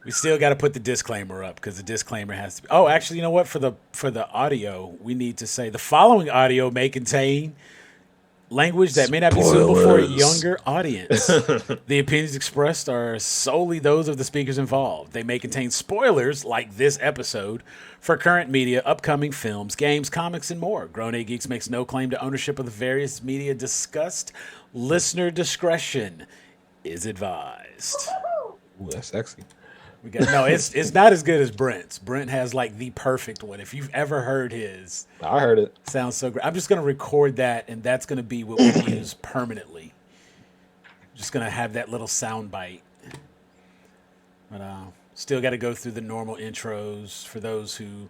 We still got to put the disclaimer up because the disclaimer has to be. Oh, actually, you know what? For the audio, we need to say the following audio may contain language that may not be suitable for a Spoilers. younger audience. The opinions expressed are solely those of the speakers involved. They may contain spoilers, like this episode, for current media, upcoming films, games, comics, and more. Grown A Geeks makes no claim to ownership of the various media discussed. Listener discretion is advised. Ooh, that's sexy. We got no. It's not as good as Brent's. Brent has like the perfect one. If you've ever heard his, I heard it. sounds so great. I'm just gonna record that, and that's gonna be what we use permanently. Just gonna have that little sound bite. But still got to go through the normal intros for those who,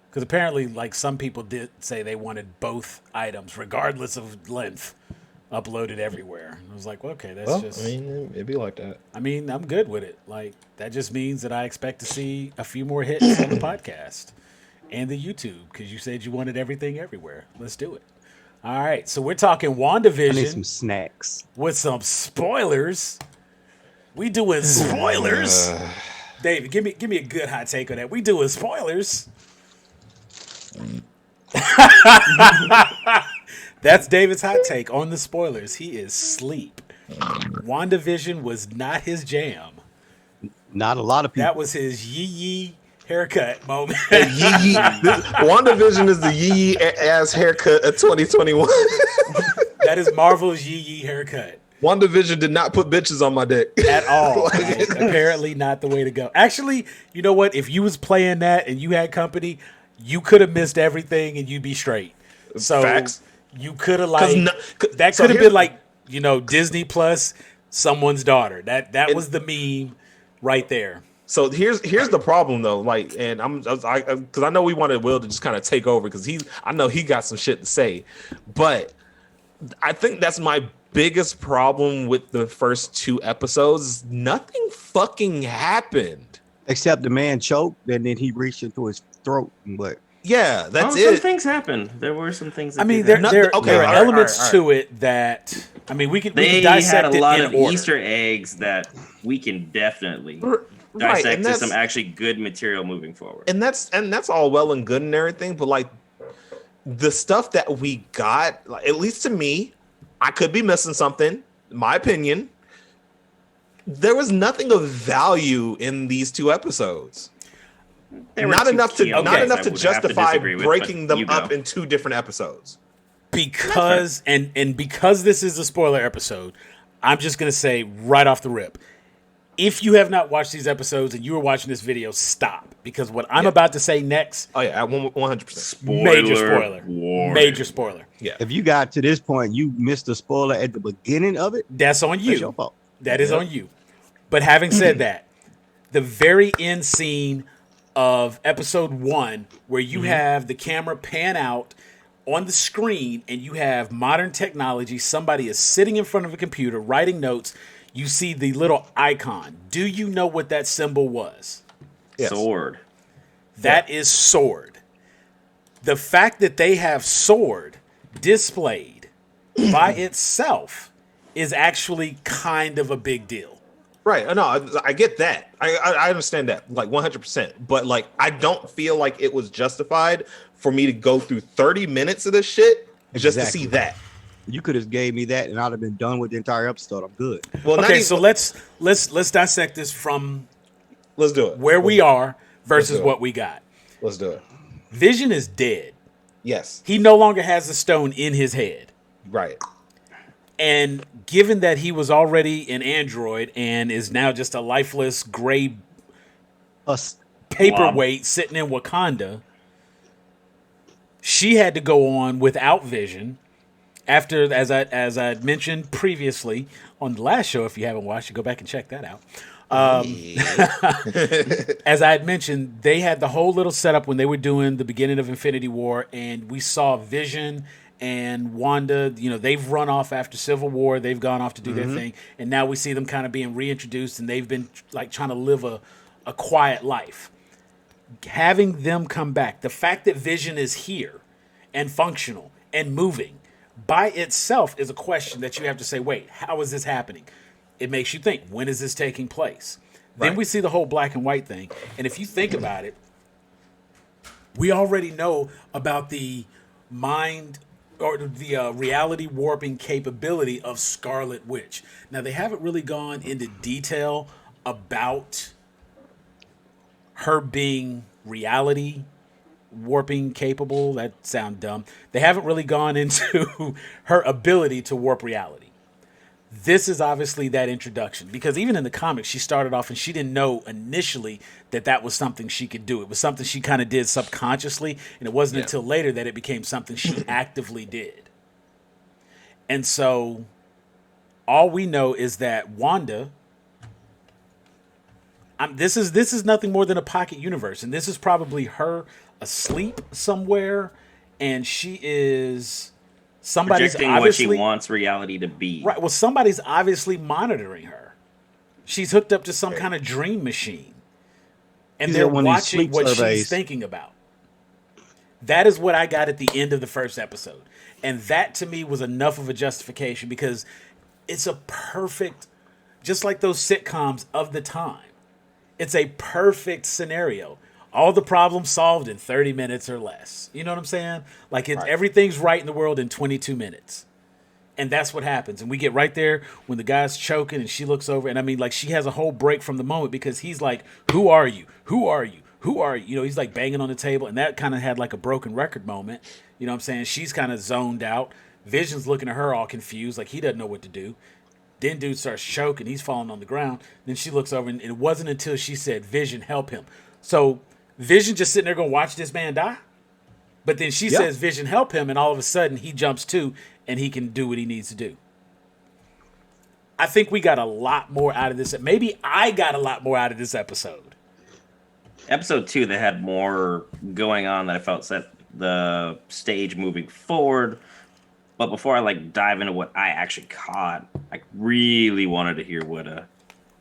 because apparently, like some people did say they wanted both items, regardless of length, uploaded everywhere. I was like, well, okay, that's Well, just. I mean, it'd be like that. I mean, I'm good with it. Like that just means that I expect to see a few more hits on the podcast and the YouTube because you said you wanted everything everywhere. Let's do it. All right, so we're talking I need WandaVision some snacks. with some spoilers. We doing spoilers. David, give me a good hot take on that. We doing spoilers. That's David's hot take on the spoilers. He is sleep. WandaVision was not his jam. Not a lot of people. That was his yee haircut moment. Yee. WandaVision is the yee ass haircut of 2021. That is Marvel's yee haircut. WandaVision did not put bitches on my dick At all. Like, apparently not the way to go. Actually, you know what? If you was playing that and you had company, you could have missed everything and you'd be straight. So Facts. you could have that so could have here's- been like, Disney Plus someone's daughter. That was the meme right there. So here's the problem though, like, and because I know we wanted Will to just kind of take over because I know he got some shit to say, but I think that's my biggest problem with the first two episodes. Nothing fucking happened. Except the man choked and then he reached into his throat. But Yeah, that's Some it. things happened. There were some things. That I mean, did there, happen. there, Okay, there are all right, elements all right. to it that we can They dissect had a it lot in of order. Easter eggs that we can definitely Right, dissect and to that's some actually good material moving forward. and that's all well and good and everything, but like the stuff that we got, like, at least to me, I could be missing something. My opinion, there was nothing of value in these two episodes. There were Not two enough to key not elements enough I to would have justify disagree with, breaking but them you up go. in two different episodes. Because and because this is a spoiler episode, I'm just gonna say right off the rip, if you have not watched these episodes and you are watching this video, stop, because what I'm about to say next, Oh yeah, at 100%. major spoiler, warning. major spoiler. Yeah, if you got to this point, you missed the spoiler at the beginning of it. That's on That's your you. fault. That is on you. But having said that, the very end scene of episode 1, where you have the camera pan out on the screen and you have modern technology, somebody is sitting in front of a computer writing notes, you see the little icon. Do you know what that symbol was? Yes. Sword. That is sword. The fact that they have sword displayed by itself is actually kind of a big deal. Right. No, I get that. I understand that, like 100%. But like, I don't feel like it was justified for me to go through 30 minutes of this shit just to see that. You could have gave me that and I'd have been done with the entire episode. I'm good. Well, not Okay, even- so let's dissect this from let's do it. where we are versus do it. what we got. Let's do it. Vision is dead. Yes. He no longer has the stone in his head. Right. And given that he was already an android and is now just a lifeless gray Us. paperweight sitting in Wakanda, she had to go on without Vision. After, as I mentioned previously on the last show, if you haven't watched it, go back and check that out. As I had mentioned, they had the whole little setup when they were doing the beginning of Infinity War, and we saw Vision and Wanda. They've run off after Civil War. They've gone off to do their thing, and now we see them kind of being reintroduced, and they've been like trying to live a quiet life. Having them come back, the fact that Vision is here and functional and moving by itself is a question that you have to say, wait, how is this happening? It makes you think, when is this taking place? Then Right. we see the whole black and white thing. And if you think about it, we already know about the mind or the reality warping capability of Scarlet Witch. Now, they haven't really gone into detail about her being reality warping capable. That sounds dumb. They haven't really gone into her ability to warp reality. This is obviously that introduction, because even in the comics, she started off and she didn't know initially that that was something she could do. It was something she kind of did subconsciously, and it wasn't until later that it became something she actively did. And so all we know is that Wanda, this is nothing more than a pocket universe, and this is probably her asleep somewhere, and she is somebody's Projecting what she obviously wants reality to be. right. Well, somebody's obviously monitoring her. She's hooked up to some kind of dream machine, and These they're are one of these watching sleep what she's surveys. thinking about. That is what I got at the end of the first episode, and that to me was enough of a justification, because it's a perfect, just like those sitcoms of the time. It's a perfect scenario. All the problems solved in 30 minutes or less. You know what I'm saying? Like everything's right in the world in 22 minutes. And that's what happens. And we get right there when the guy's choking and she looks over. And I mean, like, she has a whole break from the moment, because he's like, who are you? Who are you? Who are you? You know, he's like banging on the table. And that kind of had like a broken record moment. You know what I'm saying? She's kind of zoned out. Vision's looking at her all confused, like he doesn't know what to do. Then dude starts choking. He's falling on the ground. Then she looks over, and it wasn't until she said, Vision, help him. So Vision just sitting there going to watch this man die? But then she says, Vision, help him, and all of a sudden he jumps too, and he can do what he needs to do. I think we got a lot more out of this. Maybe I got a lot more out of this episode. Episode 2, they had more going on that I felt set the stage moving forward. But before I dive into what I actually caught, I really wanted to hear what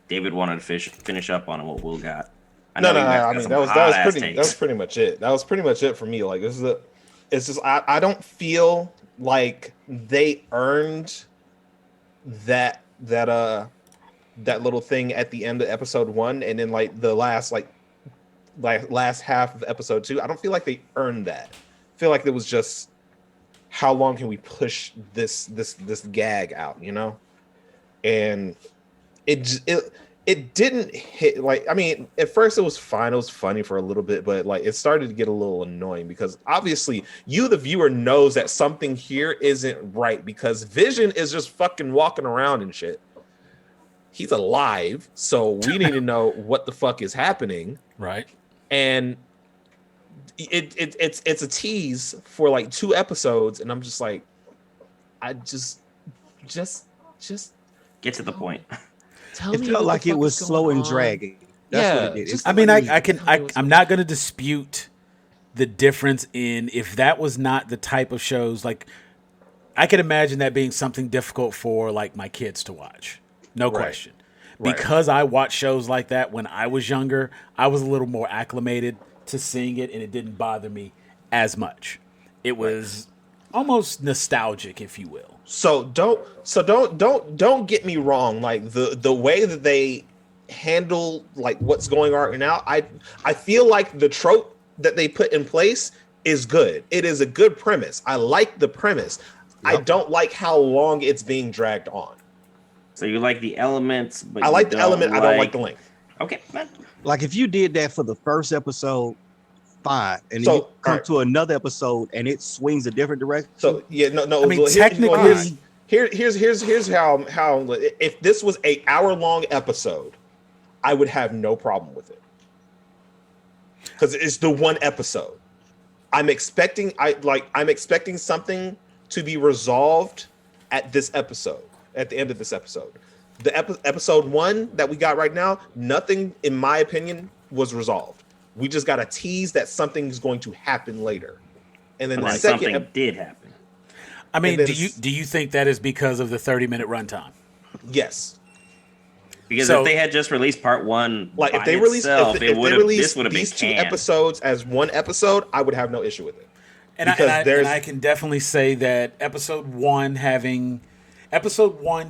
David wanted to finish up on and what Will got. I mean, that was pretty much it. That was pretty much it for me. Like, it's just I don't feel like they earned that little thing at the end of episode 1, and then like the last half of episode 2. I don't feel like they earned that. I feel like it was just, how long can we push this gag out, you know? And it didn't hit. Like, I mean, at first it was fine, it was funny for a little bit, but like it started to get a little annoying, because obviously you, the viewer, knows that something here isn't right, because Vision is just fucking walking around and shit. He's alive, so we need to know what the fuck is happening. Right. And it's a tease for like 2 episodes, and I'm just like, I just get to the point. Tell It me felt what like the it fuck was is slow going and on. dragging. That's what it did. just- I mean, I'm not going to dispute the difference in, if that was not the type of shows, like, I can imagine that being something difficult for like my kids to watch. No question. Right. Because I watched shows like that when I was younger, I was a little more acclimated to seeing it, and it didn't bother me as much. It was almost nostalgic, if you will. So don't get me wrong. Like the way that they handle like what's going on right now, I feel like the trope that they put in place is good. It is a good premise. I like the premise. I don't like how long it's being dragged on. So you like the elements, but I like the element. I don't like the length. Okay, man. Like, if you did that for the first episode, fine, and then So, you come alright. to another episode and it swings a different direction. So yeah, no. I mean, well, technically, here's how if this was an hour-long episode, I would have no problem with it, because it's the one episode. I'm expecting something to be resolved at this episode, at the end of this episode. The episode 1 that we got right now, nothing, in my opinion, was resolved. We just got a tease that something is going to happen later, and then But the then second something did happen. I mean, and then do you think that is because of the 30-minute runtime? yes. Because So- if they had just released part 1 Like, by if they release itself, if they this release would have been these 2 canned. episodes as one episode, I would have no issue with it. And I can definitely say that episode 1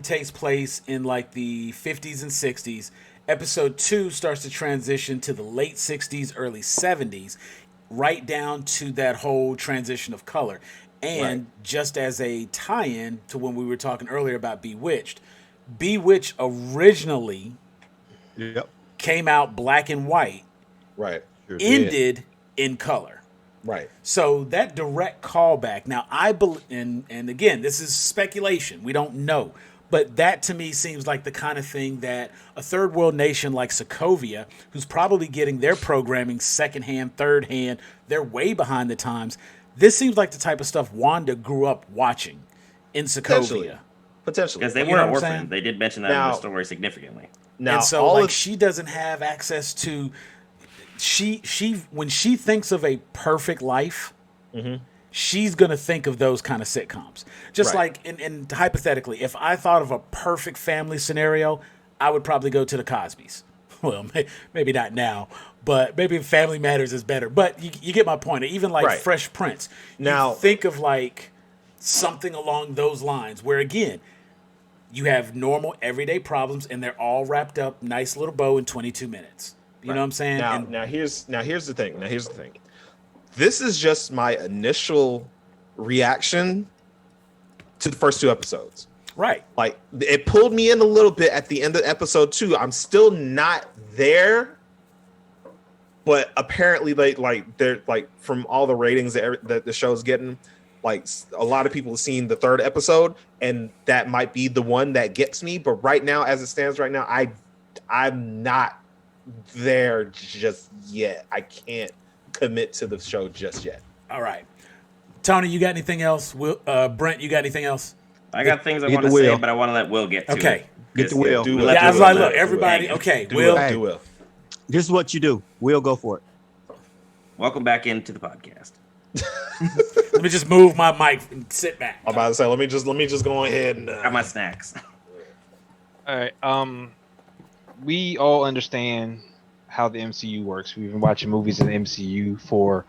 takes place in like the 50s and 60s, Episode 2 starts to transition to the late 60s, early 70s, right down to that whole transition of color. And just as a tie-in to when we were talking earlier about Bewitched, Bewitched originally came out black and white, Right. Sure ended in color. Right. So that direct callback. Now I believe, and again, this is speculation. We don't know, but that to me seems like the kind of thing that a third world nation like Sokovia, who's probably getting their programming secondhand, third hand, they're way behind the times. This seems like the type of stuff Wanda grew up watching in Sokovia. Potentially. Because they You were know an what I'm orphan. saying? They did mention that in the story significantly. Now, And so she doesn't have access to she when she thinks of a perfect life, she's gonna think of those kind of sitcoms. Just like in hypothetically, if I thought of a perfect family scenario, I would probably go to the Cosbys. Well, maybe not now, but maybe Family Matters is better. But you get my point. Even like Fresh Prince. Now think of like something along those lines, where again, you have normal everyday problems, and they're all wrapped up, nice little bow in 22 minutes. You know what I'm saying? Now here's the thing. This is just my initial reaction to the first 2 episodes. Right. Like it pulled me in a little bit at the end of episode 2. I'm still not there, but apparently they're like from all the ratings that the show's getting, like a lot of people have seen the 3rd episode, and that might be the one that gets me. But right now, as it stands right now, I'm not there just yet. I can't commit to the show just yet. All right. Tony, you got anything else? Brent, you got anything else? I got things I want to say, but I want to let Will get to it. Get the Will. I was like, look, everybody. Okay, Will. Hey, this is what you do. Will, go for it. Welcome back into the podcast. Let me just move my mic and sit back. I'm about to say, let me just go ahead and have my snacks. All right. We all understand how the MCU works. We've been watching movies in the MCU for,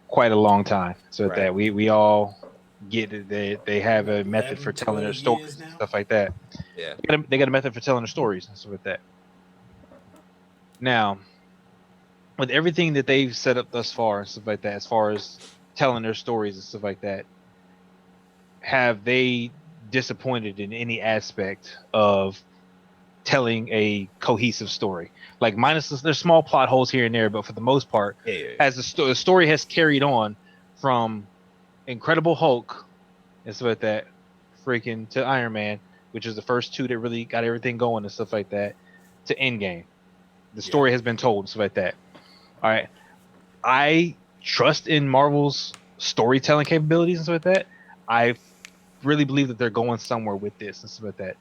quite a long time. So that we all get it. They have a method for telling their stories and stuff like that. Yeah. They got a method for telling their stories and stuff like that. Now, with everything that they've set up thus far and stuff like that, as far as telling their stories and stuff like that, have they disappointed in any aspect of telling a cohesive story? Like, minus there's small plot holes here and there, but for the most part, as the story has carried on from Incredible Hulk and stuff like that, freaking to Iron Man, which is the first 2 that really got everything going and stuff like that, to Endgame. The story has been told and stuff like that. All right. I trust in Marvel's storytelling capabilities and stuff like that. I really believe that they're going somewhere with this and stuff like that.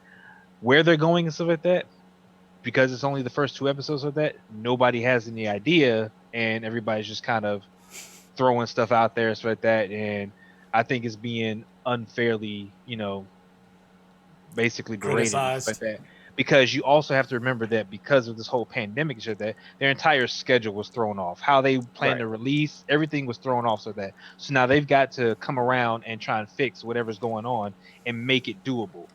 Where they're going and stuff like that, because it's only the first 2 episodes of that, nobody has any idea, and everybody's just kind of throwing stuff out there and stuff like that. And I think it's being unfairly, basically berated like that. Because you also have to remember that because of this whole pandemic shit, that their entire schedule was thrown off. How they planned to release, everything was thrown off. So now they've got to come around and try and fix whatever's going on and make it doable.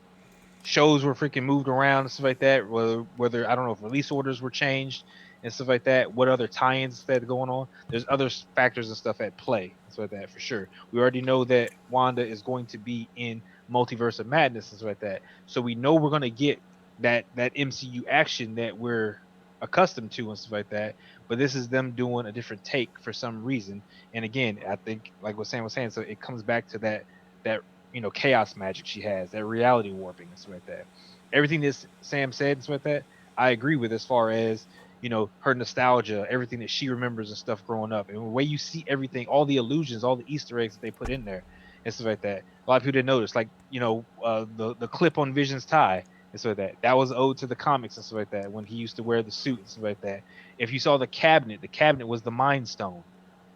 Shows were freaking moved around and stuff like that. Whether I don't know if release orders were changed and stuff like that. What other tie-ins that are going on? There's other factors and stuff at play and stuff like that for sure. We already know that Wanda is going to be in Multiverse of Madness and stuff like that. So we know we're going to get that MCU action that we're accustomed to and stuff like that, but this is them doing a different take for some reason. And again, I think like what Sam was saying, so it comes back to that chaos magic she has, that reality warping and stuff like that. Everything that Sam said and stuff like that, I agree with, as far as her nostalgia, everything that she remembers and stuff growing up, and the way you see everything, all the illusions, all the Easter eggs that they put in there and stuff like that. A lot of people didn't notice, like the clip on Vision's tie. And so that was owed to the comics and stuff like that, when he used to wear the suit and stuff like that. If you saw the cabinet was the Mind Stone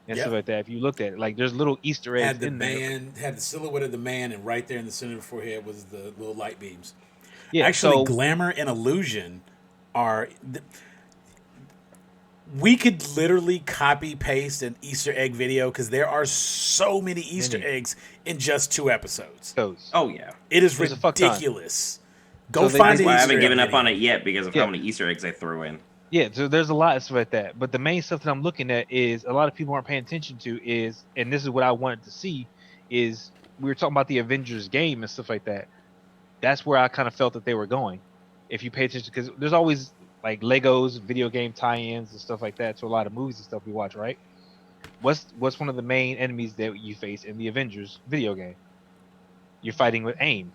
and stuff like that. If you looked at it, like, there's little Easter eggs in there. Had the silhouette of the man, and right there in the center of the forehead was the little light beams. Yeah, actually, glamour and illusion are. We could literally copy paste an Easter egg video, because there are so many Easter eggs in just 2 episodes. Oh yeah, it is ridiculous. Go So find That's the why I Easter haven't egg given up video. on it yet because of Yeah. how many Easter eggs I throw in. Yeah, so there's a lot of stuff like that. But the main stuff that I'm looking at is a lot of people aren't paying attention to is, and this is what I wanted to see, is we were talking about the Avengers game and stuff like that. That's where I kind of felt that they were going. If you pay attention, because there's always like Legos, video game tie-ins and stuff like that to a lot of movies and stuff we watch, right? What's one of the main enemies that you face in the Avengers video game? You're fighting with AIM.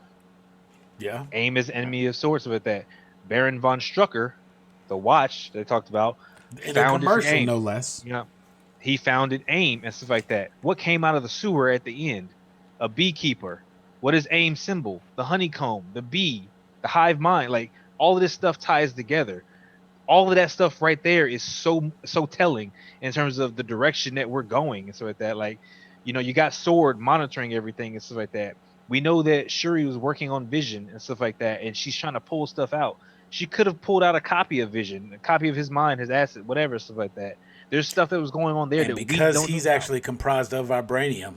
Yeah. AIM is enemy of sorts with that. Baron von Strucker, the watch they talked about, In a founded commercial, AIM. no less. You know, he founded AIM and stuff like that. What came out of the sewer at the end? A beekeeper. What is AIM symbol? The honeycomb, the bee, the hive mind. Like all of this stuff ties together. All of that stuff right there is so telling in terms of the direction that we're going and stuff like that. Like, you know, you got Sword monitoring everything and stuff like that. We know that Shuri was working on Vision and stuff like that, and she's trying to pull stuff out. She could have pulled out a copy of Vision, a copy of his mind, his asset, whatever, stuff like that. There's stuff that was going on there And that we because don't he's know about. actually comprised of vibranium,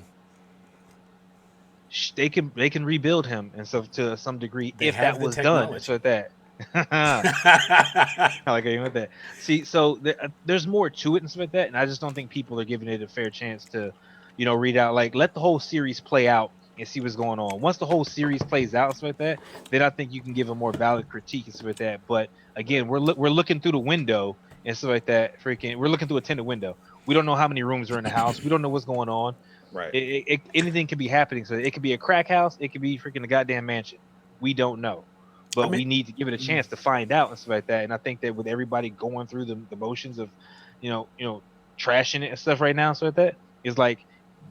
They can rebuild him and stuff to some degree They if have that the was done. technology. So that. I like how you went that. See, so there's more to it and stuff like that, and I just don't think people are giving it a fair chance to, you know, read out. Like, let the whole series play out and see what's going on. Once the whole series plays out and stuff like that, then I think you can give a more valid critique and stuff like that. But again, we're looking through the window and stuff like that. We're looking through a tinted window. We don't know how many rooms are in the house. We don't know what's going on. Right. Anything could be happening. So it could be a crack house. It could be freaking a goddamn mansion. We don't know. But we need to give it a chance to find out and stuff like that. And I think that with everybody going through the motions of, you know, trashing it and stuff right now, and stuff like that, is like,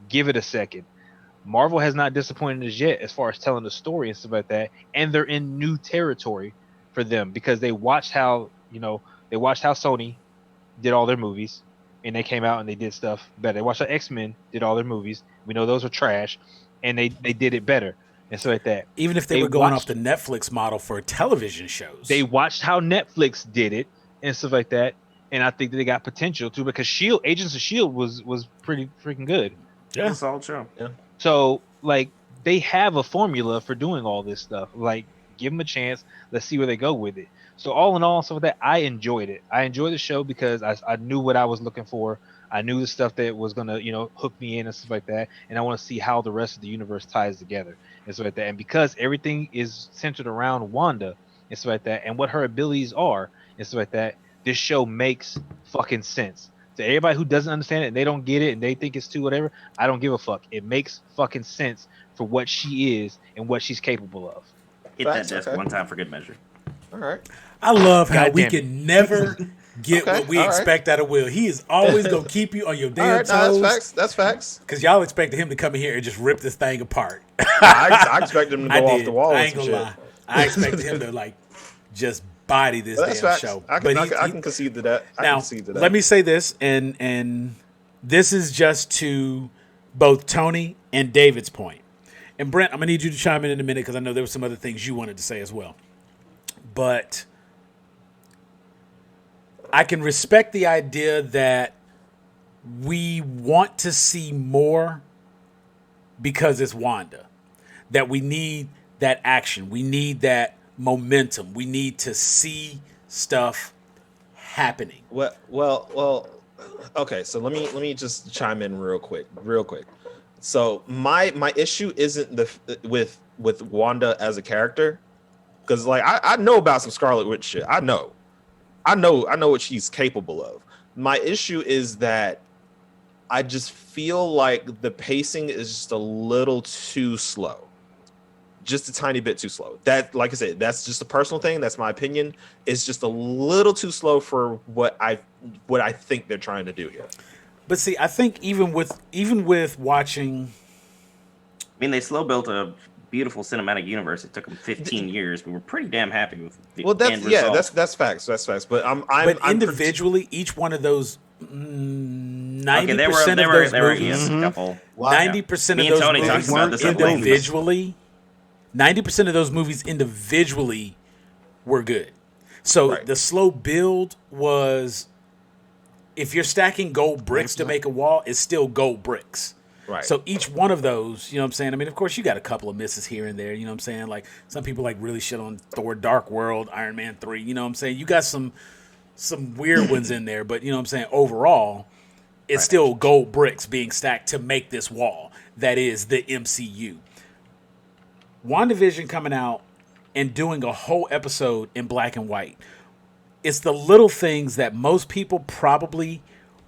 give it a second. Marvel has not disappointed us yet as far as telling the story and stuff like that. And they're in new territory for them because they watched how Sony did all their movies and they came out and they did stuff better. They watched how X-Men did all their movies. We know those are trash and they did it better. And stuff like that. even if they were going off the Netflix model for television shows, They watched how Netflix did it and stuff like that, and I think that they got potential too because Agents of Shield was pretty freaking good. Yeah, it's a solid show. Yeah. So like they have a formula for doing all this stuff. Like give them a chance. Let's see where they go with it. So all in all, some of that I enjoyed it. I enjoyed the show because I knew what I was looking for. I knew the stuff that was gonna hook me in and stuff like that, and I want to see how the rest of the universe ties together and stuff like that. And because everything is centered around Wanda and stuff like that, and what her abilities are and stuff like that, this show makes fucking sense. To everybody who doesn't understand it and they don't get it and they think it's too whatever, I don't give a fuck. It makes fucking sense for what she is and what she's capable of. Hit that desk one time for good measure. All right. I love how God we damn it. can never get Okay, what we all right. expect out of Will. He is always gonna keep you on your All damn right. No, toes. that's facts. That's facts. Because y'all expected him to come in here and just rip this thing apart. I expect him to I go off did. the wall I with ain't some gonna shit. lie. I expected him to like just body this But that's damn facts. show. I But can concede to that. I can now, concede to that. let me say this, and this is just to both Tony and David's point. And Brent, I'm gonna need you to chime in a minute because I know there were some other things you wanted to say as well. But I can respect the idea that we want to see more because it's Wanda. That we need that action. We need that momentum. We need to see stuff happening. Well. Okay, so let me just chime in real quick. So my issue isn't with Wanda as a character, because like I know about some Scarlet Witch shit. I know what she's capable of. My issue is that I just feel like the pacing is just a little too slow. Just a tiny bit too slow. That, like I said, that's just a personal thing. That's my opinion. It's just a little too slow for what I think they're trying to do here. But see, I think even with watching, I mean, they slow built a beautiful cinematic universe. It took them 15 years, but we're pretty damn happy with the end result. That's facts. That's facts. But I'm individually, each one of those 90% Okay, there of those were movies, a couple. 90% Me of and those Tony talked movies about this at length. individually, 90% of those movies individually were good. So Right. the slow build was, if you're stacking gold bricks to make a wall, it's still gold bricks. Right. So each one of those, you know what I'm saying? I mean, of course, you got a couple of misses here and there, you know what I'm saying? Like, some people like really shit on Thor Dark World, Iron Man 3, you know what I'm saying? You got some weird ones in there, but you know what I'm saying? Overall, it's still gold bricks being stacked to make this wall that is the MCU. WandaVision coming out and doing a whole episode in black and white. It's the little things that most people probably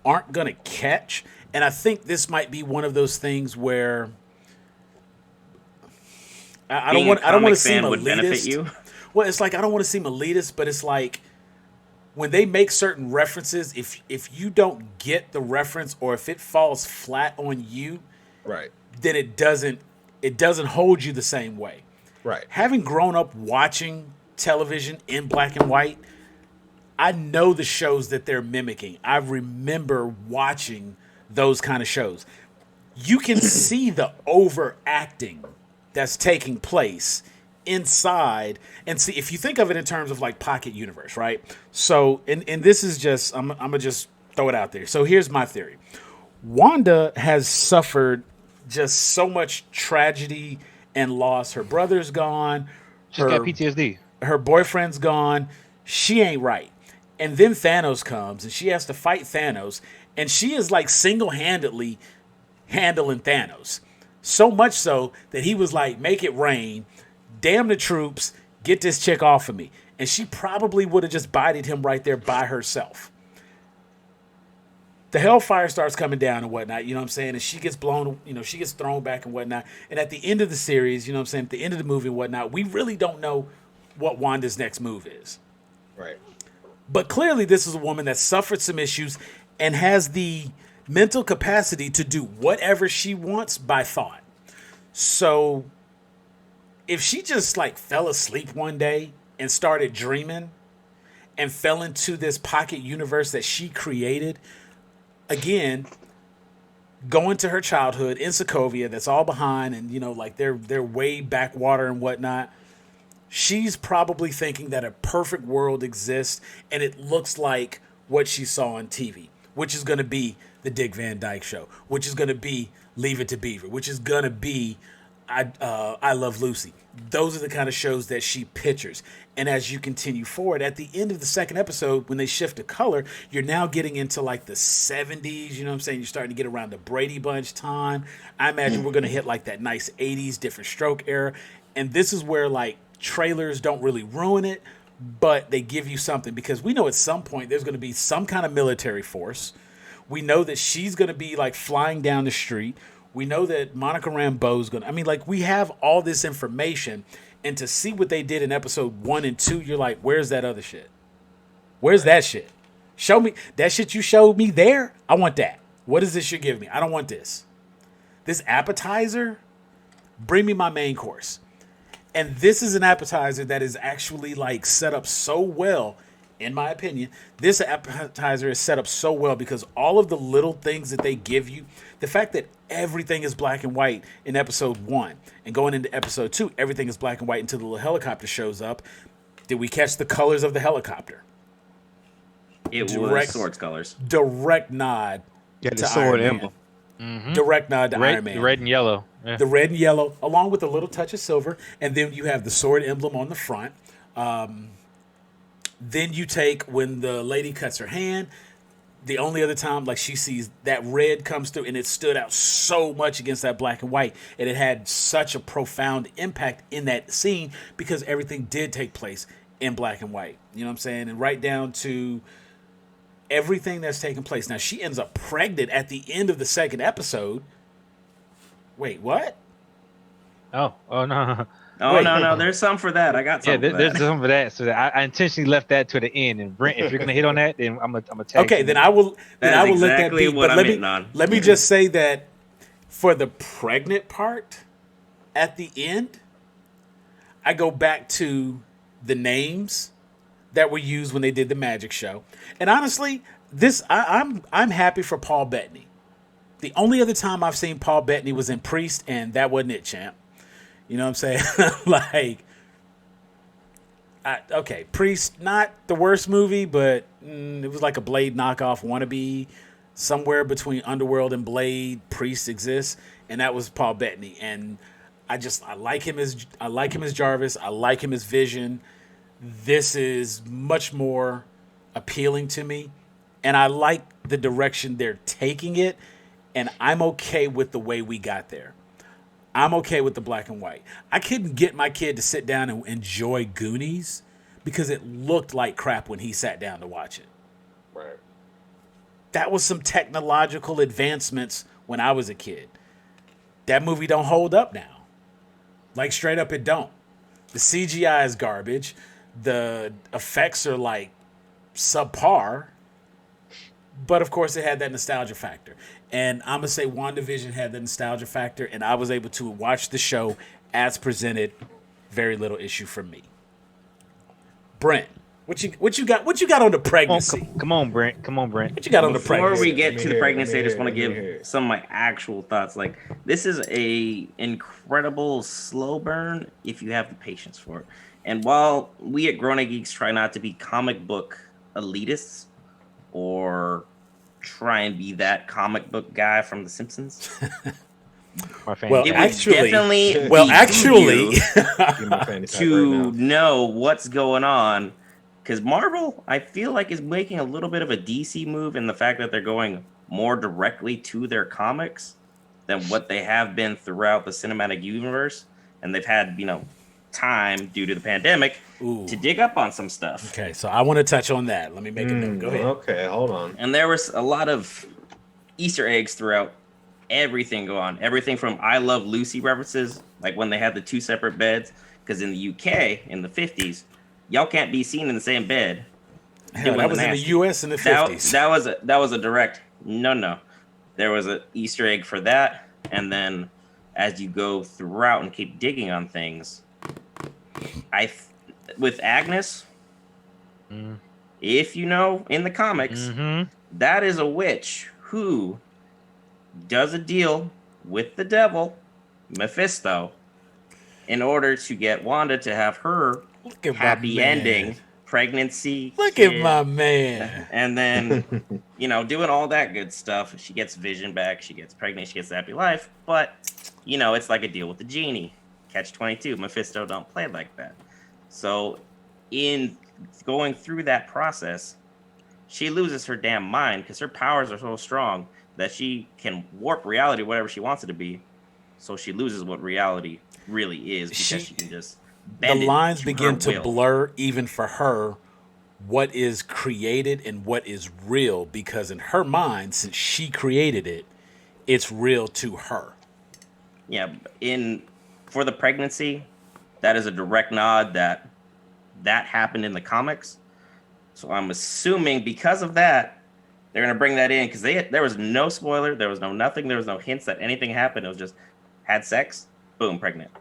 aren't going to catch. And I think this might be one of those things where I don't want to seem elitist. Well, it's like I don't want to seem elitist, but it's like when they make certain references, if you don't get the reference or if it falls flat on you, Right. then it doesn't hold you the same way. Right. Having grown up watching television in black and white, I know the shows that they're mimicking. I remember watching those kind of shows. You can see the overacting that's taking place inside, and see, if you think of it in terms of like pocket universe, right? So, and this is just, I'm gonna just throw it out there. So here's my theory. Wanda has suffered just so much tragedy and loss. Her brother's gone. She's got PTSD. Her boyfriend's gone. She ain't right. And then Thanos comes, and she has to fight Thanos, and she is like single-handedly handling Thanos. So much so that he was like, make it rain, damn the troops, get this chick off of me. And she probably would have just bodied him right there by herself. The hellfire starts coming down and whatnot, you know what I'm saying? And she gets blown, you know, she gets thrown back and whatnot. And at the end of the series, you know what I'm saying, at the end of the movie and whatnot, we really don't know what Wanda's next move is. Right. But clearly this is a woman that suffered some issues and has the mental capacity to do whatever she wants by thought. So if she just like fell asleep one day and started dreaming and fell into this pocket universe that she created, again, going to her childhood in Sokovia, that's all behind, and you know, like they're way backwater and whatnot. She's probably thinking that a perfect world exists, and it looks like what she saw on TV, which is going to be the Dick Van Dyke Show, which is going to be Leave It to Beaver, which is going to be I Love Lucy. Those are the kind of shows that she pictures. And as you continue forward, at the end of the second episode, when they shift to color, you're now getting into like the 70s, you know what I'm saying? You're starting to get around the Brady Bunch time. I imagine we're going to hit like that nice 80s different stroke era. And this is where like trailers don't really ruin it, but they give you something, because we know at some point there's going to be some kind of military force. We know that she's going to be like flying down the street. We know that Monica Rambeau's going to, I mean, like, we have all this information, and to see what they did in episode 1 and 2, you're like, where's that other shit? Where's that shit? Show me that shit you showed me there. I want that. What is this you're giving me? I don't want this. This appetizer, bring me my main course. And this is an appetizer that is actually like set up so well, in my opinion. This appetizer is set up so well because all of the little things that they give you, the fact that everything is black and white in episode 1 and going into episode 2, everything is black and white until the little helicopter shows up. Did we catch the colors of the helicopter? It was Sword's colors. Direct nod. Yeah, the to sword Iron emblem. Mm-hmm. Direct nod to Iron Man. Red and yellow. Yeah. The red and yellow, along with a little touch of silver, and then you have the sword emblem on the front. Then you take, when the lady cuts her hand, the only other time like she sees that red comes through, and it stood out so much against that black and white, and it had such a profound impact in that scene because everything did take place in black and white. You know what I'm saying? And right down to everything that's taking place. Now, she ends up pregnant at the end of the second episode. Wait, what? Oh no. Oh, Wait. no, there's some for that. I got some. Yeah, for there's that. some for that. So I intentionally left that to the end. And Brent, if you're gonna hit on that, then I'm gonna tag Okay, you. then I will. Then That I is will exactly let that be. what But I'm let me hitting on. let me just say that for the pregnant part at the end, I go back to the names that were used when they did the magic show, and honestly, I'm happy for Paul Bettany. The only other time I've seen Paul Bettany was in Priest, and that wasn't it, champ. You know what I'm saying? Like, okay, Priest, not the worst movie, but it was like a Blade knockoff wannabe. somewhere between Underworld and Blade, Priest exists, and that was Paul Bettany. And I like him as Jarvis. I like him as Vision. This is much more appealing to me, and I like the direction they're taking it, and I'm okay with the way we got there. I'm okay with the black and white. I couldn't get my kid to sit down and enjoy Goonies because it looked like crap when he sat down to watch it. Right. That was some technological advancements when I was a kid. That movie don't hold up now. Like, straight up, it don't. The CGI is garbage. The effects are like subpar, but of course it had that nostalgia factor. And I'm gonna say WandaVision had the nostalgia factor, and I was able to watch the show as presented. Very little issue from me. Brent, what you got on the pregnancy? Come on, Brent. What you got on the Before pregnancy? we get to the pregnancy, I just want to let me give hear it. some of my actual thoughts. Like, this is a incredible slow burn if you have the patience for it. And while we at Grown Up Geeks try not to be comic book elitists or try and be that comic book guy from The Simpsons, My fan. Well, it would actually- definitely actually, Give my fanny pack to right now. know what's going on, because Marvel, I feel like, is making a little bit of a DC move in the fact that they're going more directly to their comics than what they have been throughout the cinematic universe, and they've had time due to the pandemic Ooh. to dig up on some stuff. Okay, so I want to touch on that. Let me make a note. Go ahead. Okay, hold on. And there was a lot of Easter eggs throughout everything go on. Everything from I Love Lucy references, like when they had the two separate beds, because in the UK in the 50s, y'all can't be seen in the same bed. Hell, doing that was in the nasty. U.S. in the 50s. That was a direct no. There was an Easter egg for that, and then as you go throughout and keep digging on things, with Agnes, if you know in the comics, that is a witch who does a deal with the devil, Mephisto, in order to get Wanda to have her Look at my happy man. ending, pregnancy. Look kid, at my man. and then, doing all that good stuff. She gets Vision back. She gets pregnant. She gets a happy life. But, it's like a deal with the genie. Catch-22. Mephisto don't play like that. So, in going through that process, she loses her damn mind because her powers are so strong that she can warp reality whatever she wants it to be. So she loses what reality really is because she can just bend The it lines to begin her to will. blur even for her what is created and what is real, because in her mind, since she created it, it's real to her. Yeah, for the pregnancy, that is a direct nod that happened in the comics. So I'm assuming because of that, they're gonna bring that in because there was no spoiler, there was no nothing, there was no hints that anything happened. It was just had sex, boom, pregnant.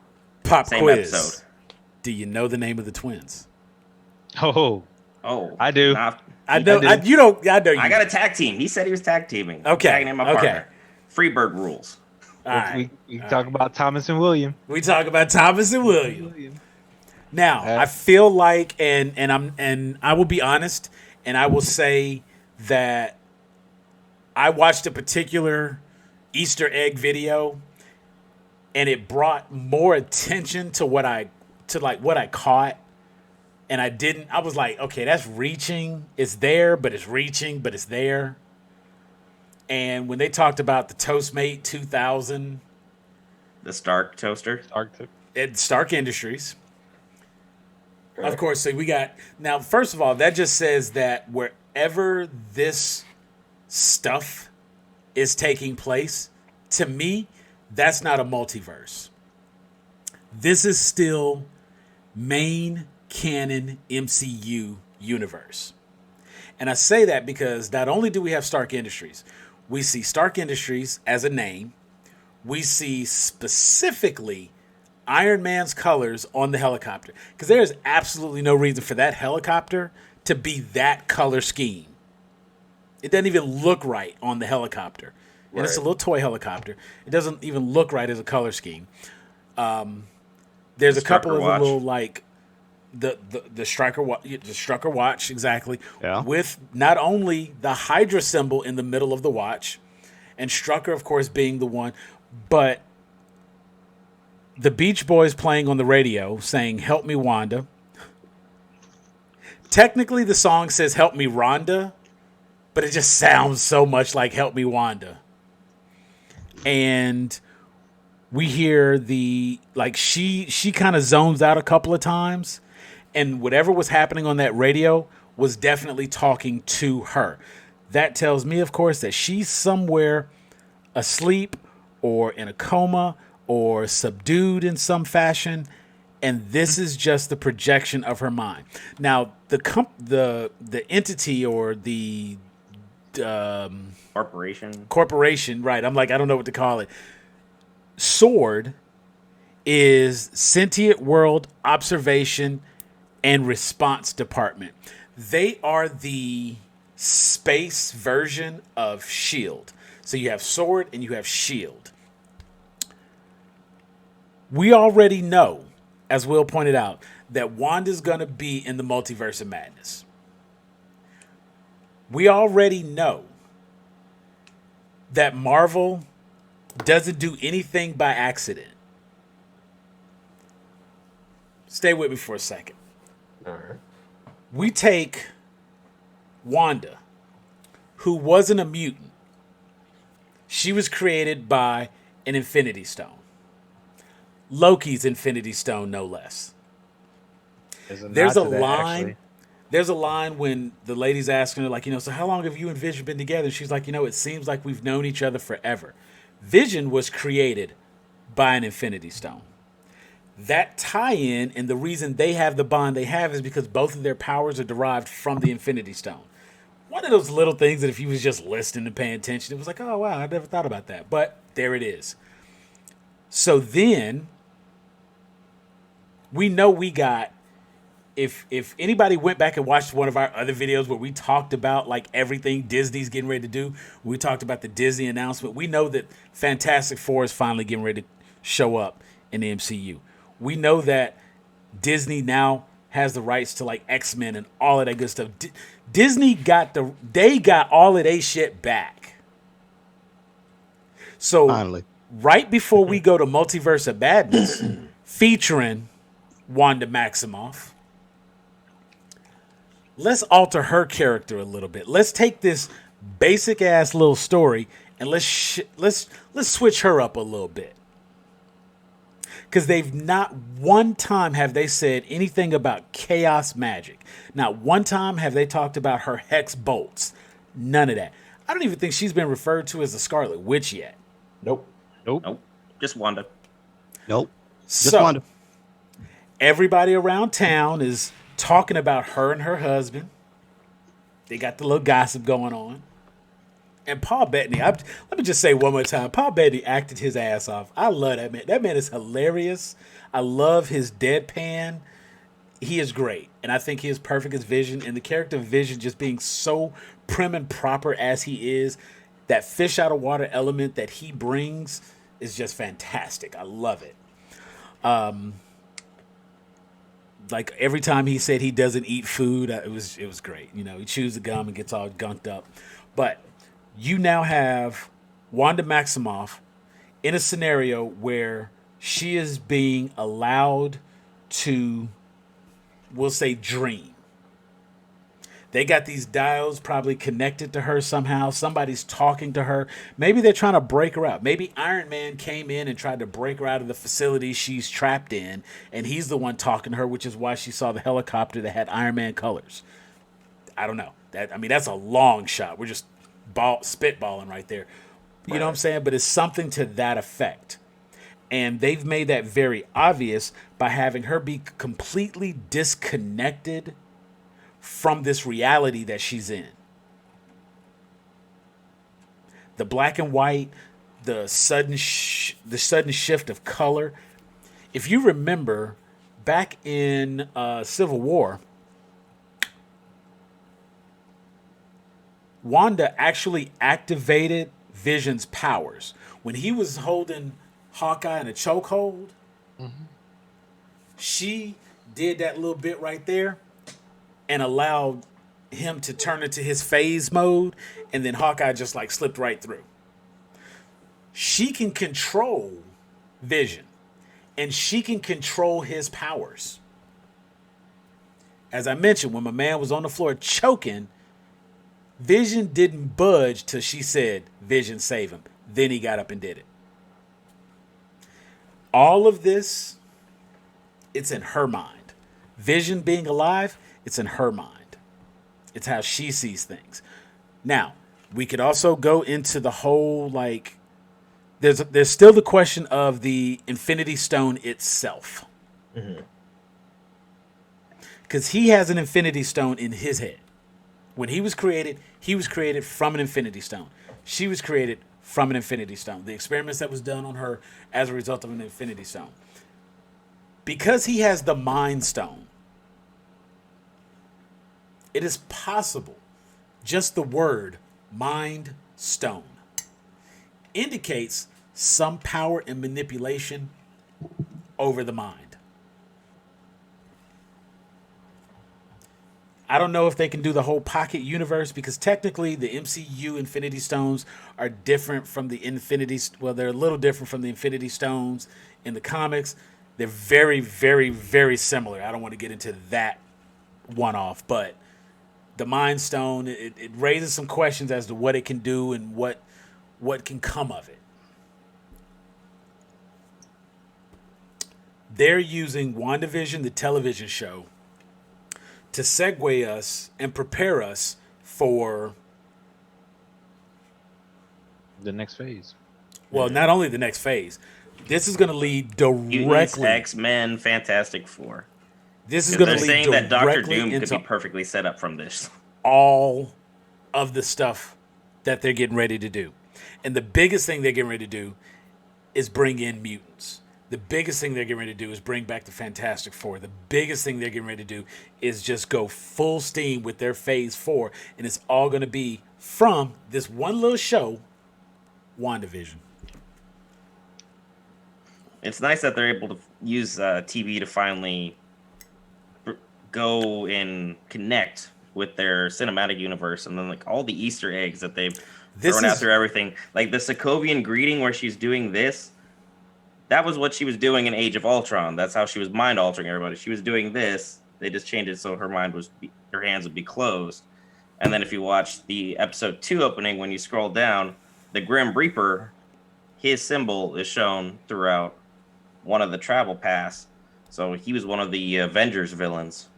Pop Same quiz. episode. Do you know the name of the twins? Oh, Oh, I do. I know. do. You don't. I know. You I got do. a tag team. He said he was tag teaming. Okay, Tagging in my okay. partner. Freebird rules. All right. we talk about Thomas and William. We talk about Thomas and William. Now, I feel like, and I will be honest, and I will say that I watched a particular Easter egg video, and it brought more attention to what I caught, and I was like, okay, that's reaching. It's there, but it's reaching, but it's there. And when they talked about the Toastmate 2000 The Stark toaster. at Stark Industries. Of course, so we got now. First of all, that just says that wherever this stuff is taking place, to me, that's not a multiverse. This is still main canon MCU universe, and I say that because not only do we have Stark Industries, we see Stark Industries as a name. We see specifically Iron Man's colors on the helicopter, because there is absolutely no reason for that helicopter to be that color scheme. It doesn't even look right on the helicopter, and it's a little toy helicopter. It doesn't even look right as a color scheme. There's a couple of the little the Strucker watch, exactly. Yeah. With not only the Hydra symbol in the middle of the watch, and Strucker, of course, being the one, but the Beach Boys playing on the radio saying, "Help me, Wanda." Technically, the song says "Help me, Rhonda," but it just sounds so much like "Help me, Wanda." And we hear she kind of zones out a couple of times, and whatever was happening on that radio was definitely talking to her. That tells me, of course, that she's somewhere asleep or in a coma or subdued in some fashion, and this is just the projection of her mind. Now, the entity or the corporation, right? I'm like, I don't know what to call it. SWORD is Sentient World Observation and Response Department. They are the space version of SHIELD. So you have SWORD and you have SHIELD. We already know, as Will pointed out, that Wanda's going to be in the Multiverse of Madness. We already know that Marvel doesn't do anything by accident. Stay with me for a second. All right. We take Wanda, who wasn't a mutant. She was created by an Infinity Stone. Loki's Infinity Stone, no less. There's a line. There's a line when the lady's asking her, like, so how long have you and Vision been together? And she's like, it seems like we've known each other forever. Vision was created by an Infinity Stone. That tie-in and the reason they have the bond they have is because both of their powers are derived from the Infinity Stone. One of those little things that if you was just listening and paying attention, it was like, oh, wow, I never thought about that. But there it is. So then we know we got, if anybody went back and watched one of our other videos where we talked about like everything Disney's getting ready to do, we talked about the Disney announcement, we know that Fantastic Four is finally getting ready to show up in the MCU. We know that Disney now has the rights to like X-Men and all of that good stuff. Disney got all of their shit back. So Finally. Right before we go to Multiverse of Madness, featuring Wanda Maximoff, let's alter her character a little bit. Let's take this basic ass little story and let's switch her up a little bit. Because they've not one time have they said anything about chaos magic. Not one time have they talked about her hex bolts. None of that. I don't even think she's been referred to as the Scarlet Witch yet. Nope. Just Wanda. Nope. Just So, Wanda. everybody around town is talking about her and her husband. They got the little gossip going on. And Paul Bettany, let me just say one more time, Paul Bettany acted his ass off. I love that man. That man is hilarious. I love his deadpan. He is great. And I think he is perfect as Vision. And the character of Vision just being so prim and proper as he is, that fish out of water element that he brings is just fantastic. I love it. Like every time he said he doesn't eat food, it was great. He chews the gum and gets all gunked up. But you now have Wanda Maximoff in a scenario where she is being allowed to, we'll say, dream. They got these dials probably connected to her somehow. Somebody's talking to her. Maybe they're trying to break her out. Maybe Iron Man came in and tried to break her out of the facility she's trapped in, and he's the one talking to her, which is why she saw the helicopter that had Iron Man colors. I don't know. That's a long shot. We're just spitballing right there. You know what I'm saying? But it's something to that effect. And they've made that very obvious by having her be completely disconnected from this reality that she's in. The black and white, the sudden shift of color. If you remember, back in Civil War, Wanda actually activated Vision's powers. When he was holding Hawkeye in a chokehold, she did that little bit right there and allowed him to turn into his phase mode, and then Hawkeye just like slipped right through. She can control Vision, and she can control his powers. As I mentioned, when my man was on the floor choking, Vision didn't budge till she said, Vision, save him. Then he got up and did it. All of this, it's in her mind. Vision being alive, it's in her mind. It's how she sees things. Now, we could also go into the whole, like, there's still the question of the Infinity Stone itself. Because he has an Infinity Stone in his head. When he was created from an Infinity Stone. She was created from an Infinity Stone. The experiments that was done on her as a result of an Infinity Stone. Because he has the Mind Stone, it is possible, just the word Mind Stone indicates some power and manipulation over the mind. I don't know if they can do the whole pocket universe, because technically the MCU Infinity Stones are different from the they're a little different from the Infinity Stones in the comics. They're very, very, very similar. I don't want to get into that one off, but the Mind Stone, it raises some questions as to what it can do and what can come of it. They're using WandaVision, the television show, to segue us and prepare us for the next phase. Well, not only the next phase. This is going to lead Mutants, directly. X-Men, Fantastic Four. This is going to They're lead saying that Doctor directly Doom could into be perfectly set up from this. all of the stuff that they're getting ready to do. And the biggest thing they're getting ready to do is bring in mutants. The biggest thing they're getting ready to do is bring back the Fantastic Four. The biggest thing they're getting ready to do is just go full steam with their Phase 4. And it's all going to be from this one little show, WandaVision. It's nice that they're able to use TV to finally go and connect with their cinematic universe, and then like all the Easter eggs that they've thrown out through everything. Like the Sokovian greeting where she's doing this. That was what she was doing in Age of Ultron. That's how she was mind altering everybody. She was doing this. They just changed it so her hands would be closed. And then if you watch the episode 2 opening, when you scroll down, the Grim Reaper, his symbol is shown throughout one of the travel paths. So he was one of the Avengers villains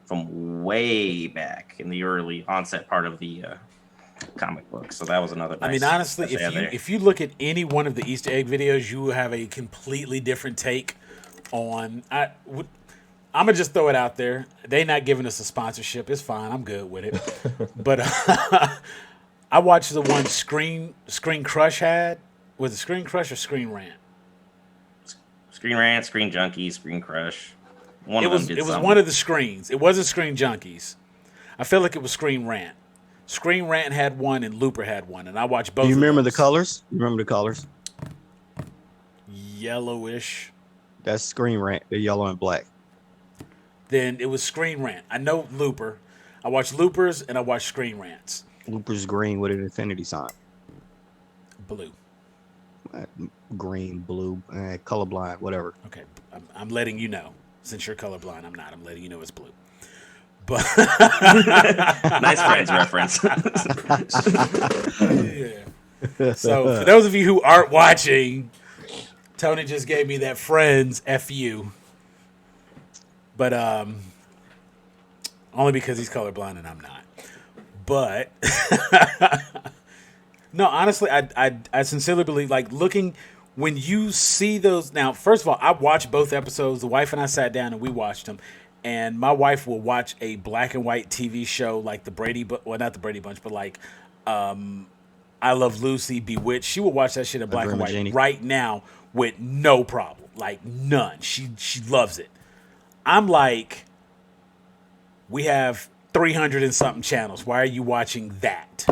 from way back in the early onset part of the comic book. So that was another nice. I mean, honestly, if you look at any one of the Easter egg videos, you will have a completely different take on. I'm gonna just throw it out there. They not giving us a sponsorship. It's fine. I'm good with it. But I watched the one Screen Crush had. Was it Screen Crush or Screen Rant? Screen Rant, Screen Junkies, Screen Crush. It was one of the screens. It wasn't Screen Junkies. I feel like it was Screen Rant. Screen Rant had one and Looper had one, and I watched both. Do you remember the colors? You remember the colors? Yellowish. That's Screen Rant. They're yellow and black. Then it was Screen Rant. I know Looper. I watched Loopers and I watched Screen Rants. Looper's green with an infinity sign. Blue. Green, blue, colorblind, whatever. Okay, I'm letting you know. Since you're colorblind, I'm not. I'm letting you know it's blue. But nice Friends reference. Yeah. So for those of you who aren't watching, Tony just gave me that Friends FU. But only because he's colorblind and I'm not. But no, honestly, I sincerely believe, like, looking when you see those. Now, first of all, I watched both episodes. The wife and I sat down and we watched them. And my wife will watch a black and white TV show like the Brady, well, not the Brady Bunch, but like I Love Lucy, Bewitched. She will watch that shit in black and white right now with no problem, like none. She loves it. I'm like, we have 300 and something channels. Why are you watching that?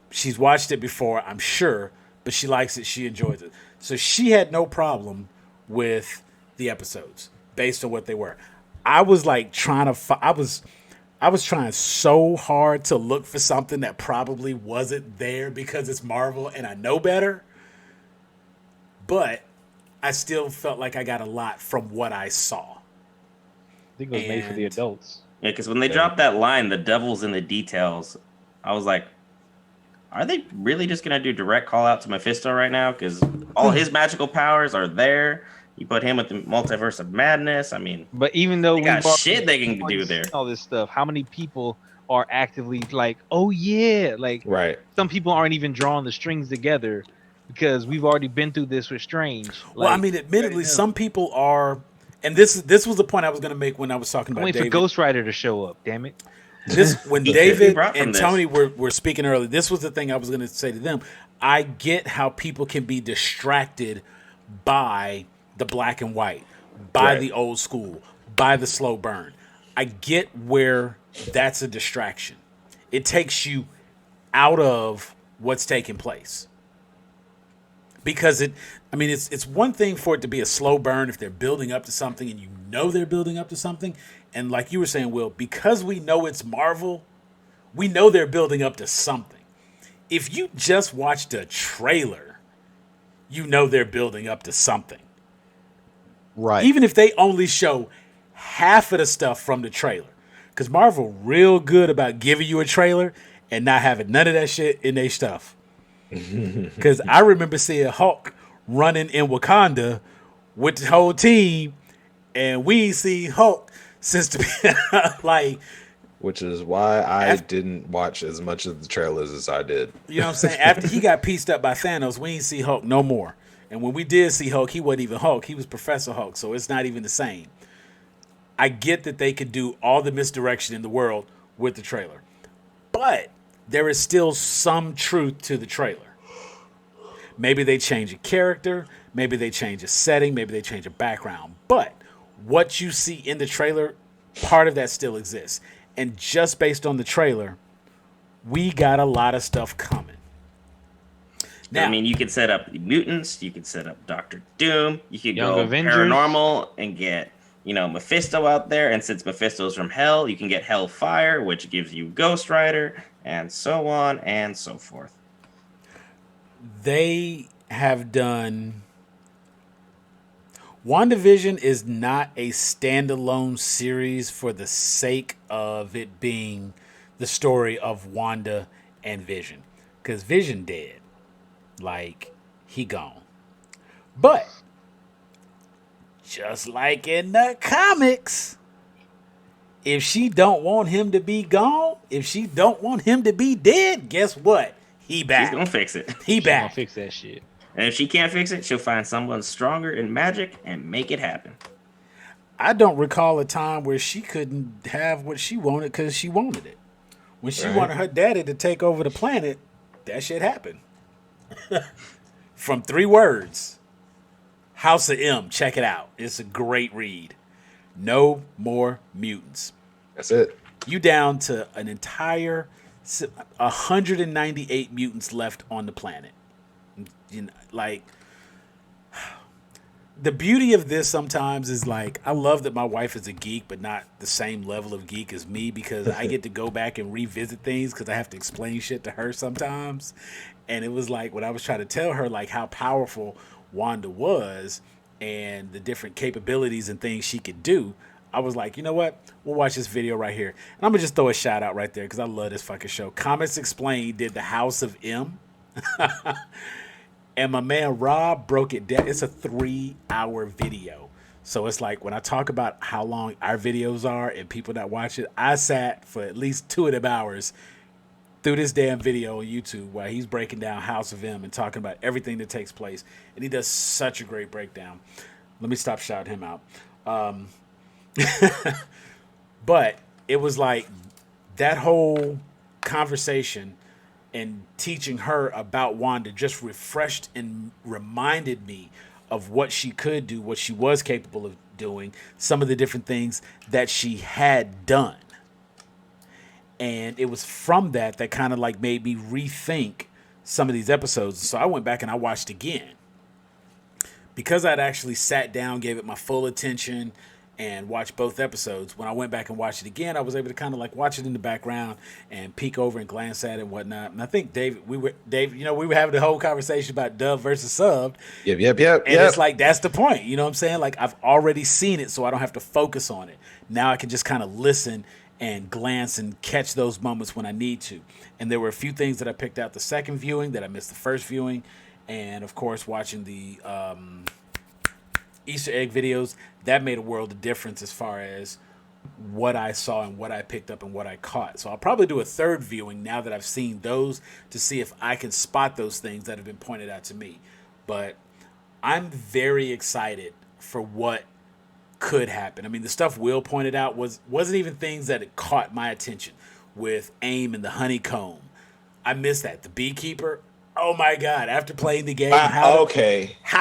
She's watched it before, I'm sure, but she likes it. She enjoys it. So she had no problem with the episodes based on what they were. I was like trying to. I was trying so hard to look for something that probably wasn't there because it's Marvel and I know better. But I still felt like I got a lot from what I saw. I think it was made for the And- adults. Yeah, because when they dropped that line, "The devil's in the details," I was like, "Are they really just gonna do direct call out to Mephisto right now? Because all his magical powers are there. You put him with the multiverse of madness. I mean, But even though they got we've already- shit they can do there. all this stuff, how many people are actively like, oh yeah, like Right. some people aren't even drawing the strings together because we've already been through this with Strange. Well, I Like, mean, admittedly, know. some people are, and this was the point I was going to make when I was talking I'm about waiting for David. Ghost Rider to show up. Damn it! This when He David brought from and this. Tony were speaking earlier. This was the thing I was going to say to them. I get how people can be distracted by the black and white, by Right. the old school, by the slow burn. I get where that's a distraction. It takes you out of what's taking place. Because it's one thing for it to be a slow burn if they're building up to something and you know they're building up to something. And like you were saying, Will, because we know it's Marvel, we know they're building up to something. If you just watched a trailer, you know they're building up to something. Right. Even if they only show half of the stuff from the trailer. Because Marvel real good about giving you a trailer and not having none of that shit in their stuff. Because I remember seeing Hulk running in Wakanda with the whole team, and we ain't seen Hulk since the like, Which is why I After- didn't watch as much of the trailers as I did. you know what I'm saying? After he got pieced up by Thanos, we ain't see Hulk no more. And when we did see Hulk, he wasn't even Hulk. He was Professor Hulk, so it's not even the same. I get that they could do all the misdirection in the world with the trailer. But there is still some truth to the trailer. Maybe they change a character, maybe they change a setting, maybe they change a background. But what you see in the trailer, part of that still exists. And just based on the trailer, we got a lot of stuff coming. Now, I mean, you could set up mutants, you could set up Doctor Doom, you could Young go Avengers. paranormal and get, Mephisto out there. And since Mephisto's from Hell, you can get Hellfire, which gives you Ghost Rider, and so on and so forth. they have done. WandaVision is not a standalone series for the sake of it being the story of Wanda and Vision. Because Vision dead. Like, he gone. But, just like in the comics, if she don't want him to be gone, if she don't want him to be dead, guess what? He back. She's gonna fix it. He She's gonna back. fix that shit. And if she can't fix it, she'll find someone stronger in magic and make it happen. I don't recall a time where she couldn't have what she wanted because she wanted it. When she Right. wanted her daddy to take over the planet, that shit happened. From 3 words. House of M. Check it out. It's a great read. No more mutants. That's it. You down to an entire 198 mutants left on the planet. You know, like, the beauty of this sometimes is like, I love that my wife is a geek, but not the same level of geek as me, because I get to go back and revisit things because I have to explain shit to her sometimes. And it was like when I was trying to tell her like how powerful Wanda was and the different capabilities and things she could do, I was like, you know what? We'll watch this video right here. And I'm going to just throw a shout out right there because I love this fucking show. Comics Explained did the House of M. And my man Rob broke it down. It's a 3-hour video. So it's like when I talk about how long our videos are and people that watch it, I sat for at least 2 of them hours through this damn video on YouTube while he's breaking down House of M and talking about everything that takes place. And he does such a great breakdown. Let me stop shouting him out. But it was like that whole conversation and teaching her about Wanda just refreshed and reminded me of what she could do, what she was capable of doing, some of the different things that she had done. And it was from that kind of like made me rethink some of these episodes. So I went back and I watched again. Because I'd actually sat down, gave it my full attention, and watch both episodes. When I went back and watched it again, I was able to kind of like watch it in the background and peek over and glance at it and whatnot. And I think Dave, we were having the whole conversation about dub versus subbed. Yep. And it's like, that's the point. You know what I'm saying? Like, I've already seen it, so I don't have to focus on it. Now I can just kind of listen and glance and catch those moments when I need to. And there were a few things that I picked out the second viewing that I missed the first viewing. And, of course, watching the Easter egg videos, that made a world of difference as far as what I saw and what I picked up and what I caught. So I'll probably do a third viewing now that I've seen those to see if I can spot those things that have been pointed out to me. But I'm very excited for what could happen. I mean, the stuff Will pointed out wasn't even things that had caught my attention, with AIM and the honeycomb. I missed that. The beekeeper. Oh my God! After playing the game, how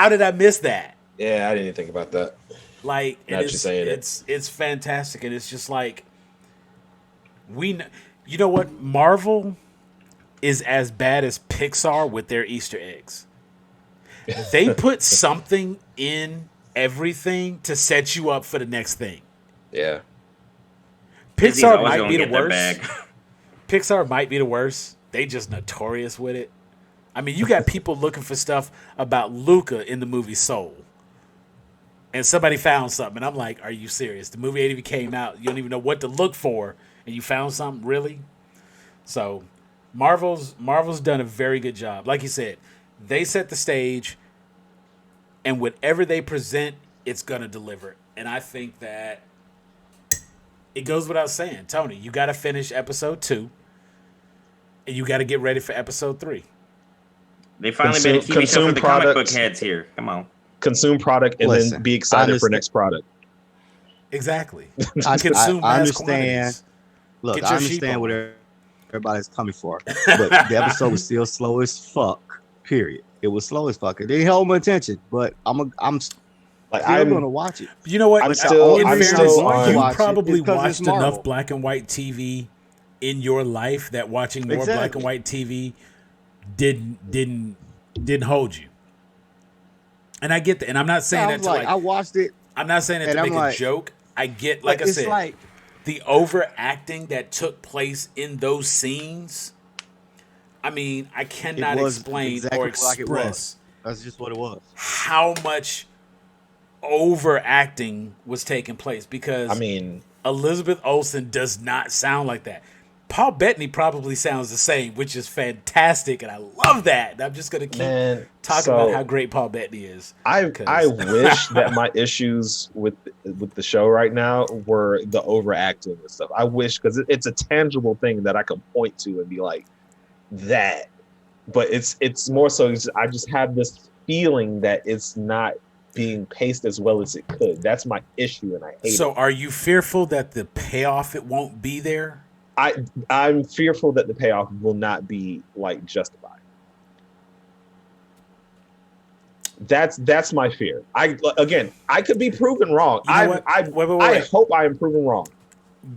did I miss that? Yeah, I didn't even think about that. Like, it's fantastic, and it's just like, you know what? Marvel is as bad as Pixar with their Easter eggs. They put something in everything to set you up for the next thing. Yeah. Pixar might be the worst. Pixar might be the worst. They just notorious with it. I mean, you got people looking for stuff about Luca in the movie Soul. And somebody found something. And I'm like, are you serious? The movie ain't even came out. You don't even know what to look for. And you found something? Really? So Marvel's done a very good job. Like you said, they set the stage. And whatever they present, it's going to deliver. And I think that it goes without saying. Tony, you got to finish episode 2. And you got to get ready for episode 3. They finally made a TV show for the comic book heads here. Come on. Consume product and then be excited for next product. Exactly. I understand. Look, I understand what everybody's coming for. But the episode was still slow as fuck. Period. It was slow as fuck. It didn't hold my attention, but I'm gonna watch it. You know what? You probably watched enough black and white TV in your life that watching more black and white TV didn't hold you. And I get that. And I'm not saying that to I watched it. I'm not saying it to make a joke. I get, like I said, the overacting that took place in those scenes. I mean, I cannot explain or express. That's just what it was. How much overacting was taking place, because Elizabeth Olsen does not sound like that. Paul Bettany probably sounds the same, which is fantastic, and I love that. I'm just gonna keep talking about how great Paul Bettany is. I wish that my issues with the show right now were the overacting and stuff. I wish, because it's a tangible thing that I can point to and be like that. But it's more so I just have this feeling that it's not being paced as well as it could. That's my issue, and I hate it. So are you fearful that the payoff, it won't be there? I'm fearful that the payoff will not be like justified. That's my fear. I could be proven wrong. I hope I am proven wrong.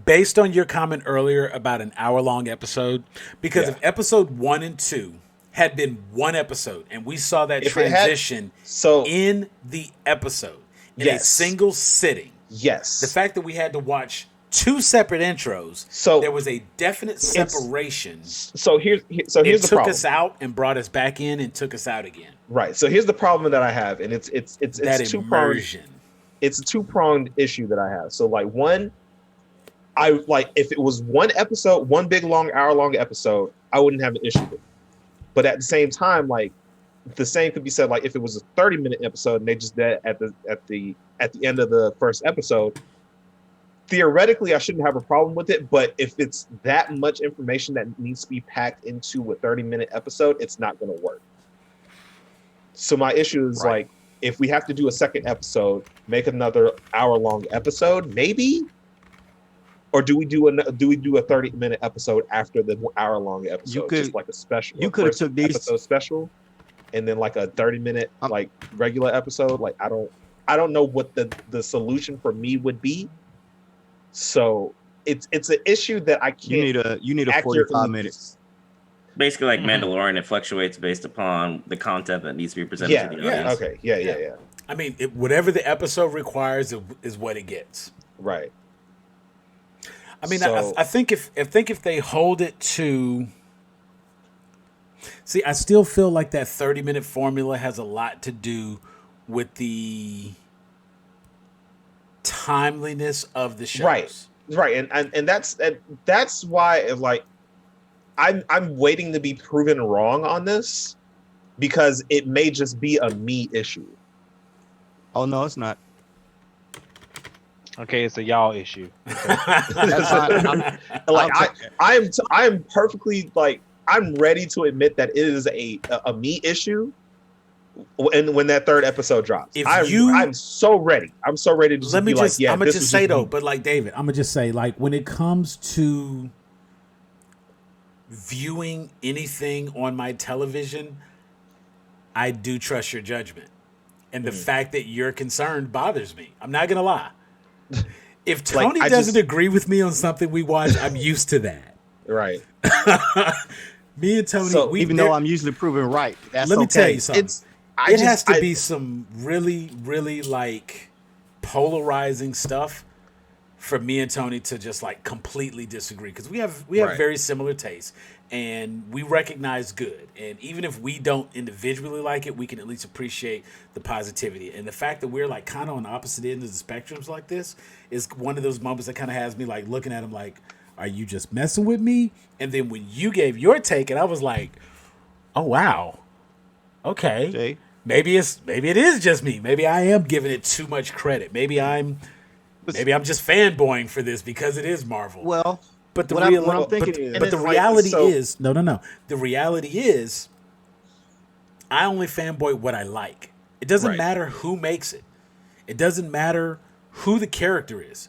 Based on your comment earlier about an hour-long episode, because if episode 1 and 2 had been one episode, and we saw that transition in the episode in a single sitting. Yes. The fact that we had to watch 2 separate intros, there was a definite separation. So here's the problem. It took us out and brought us back in and took us out again. Right. So here's the problem that I have, and it's that immersion. It's a 2-pronged issue that I have. So like one, if it was one episode, one big long hour-long episode, I wouldn't have an issue with it. But at the same time, like the same could be said like if it was a 30-minute episode and they just did at the end of the first episode. Theoretically, I shouldn't have a problem with it, but if it's that much information that needs to be packed into a 30-minute episode, it's not going to work. So my issue is like, if we have to do a second episode, make another hour-long episode, maybe, or do we do a 30-minute episode after the hour-long episode, just like a special? You could have took these episode special, and then like a 30-minute like regular episode. Like I don't know what the solution for me would be. So it's an issue that I can't. You need a 45 minutes. Basically, like Mandalorian, it fluctuates based upon the content that needs to be presented to the audience. Okay. Yeah. I mean, whatever the episode requires is what it gets. Right. I mean, I think if they hold it to, see, I still feel like that 30-minute formula has a lot to do with the timeliness of the shows. Right, and that's why, like, I'm waiting to be proven wrong on this, because it may just be a me issue. Oh no, it's not. Okay, it's a y'all issue. That's fine. I'm perfectly, like, I'm ready to admit that it is a me issue. When that third episode drops, I'm so ready. I'm so ready to. Let me just. Like, I'm gonna just say though, but like David, I'm gonna just say, like, when it comes to viewing anything on my television, I do trust your judgment, and the fact that you're concerned bothers me. I'm not gonna lie. If Tony doesn't agree with me on something we watch, I'm used to that. Right. Me and Tony, So even though I'm usually proven right, that's let me okay. tell you something. It has to be some really, really, like, polarizing stuff for me and Tony to just, like, completely disagree, because we have very similar tastes, and we recognize good, and even if we don't individually like it, we can at least appreciate the positivity. And the fact that we're, like, kind of on opposite ends of the spectrums like this is one of those moments that kind of has me, like, looking at him like, are you just messing with me? And then when you gave your take, and I was like, oh wow, okay. Jay? Maybe it is just me. Maybe I am giving it too much credit. Maybe I'm just fanboying for this because it is Marvel. Well, but the what I'm thinking is, but the reality is no. The reality is, I only fanboy what I like. It doesn't matter who makes it. It doesn't matter who the character is.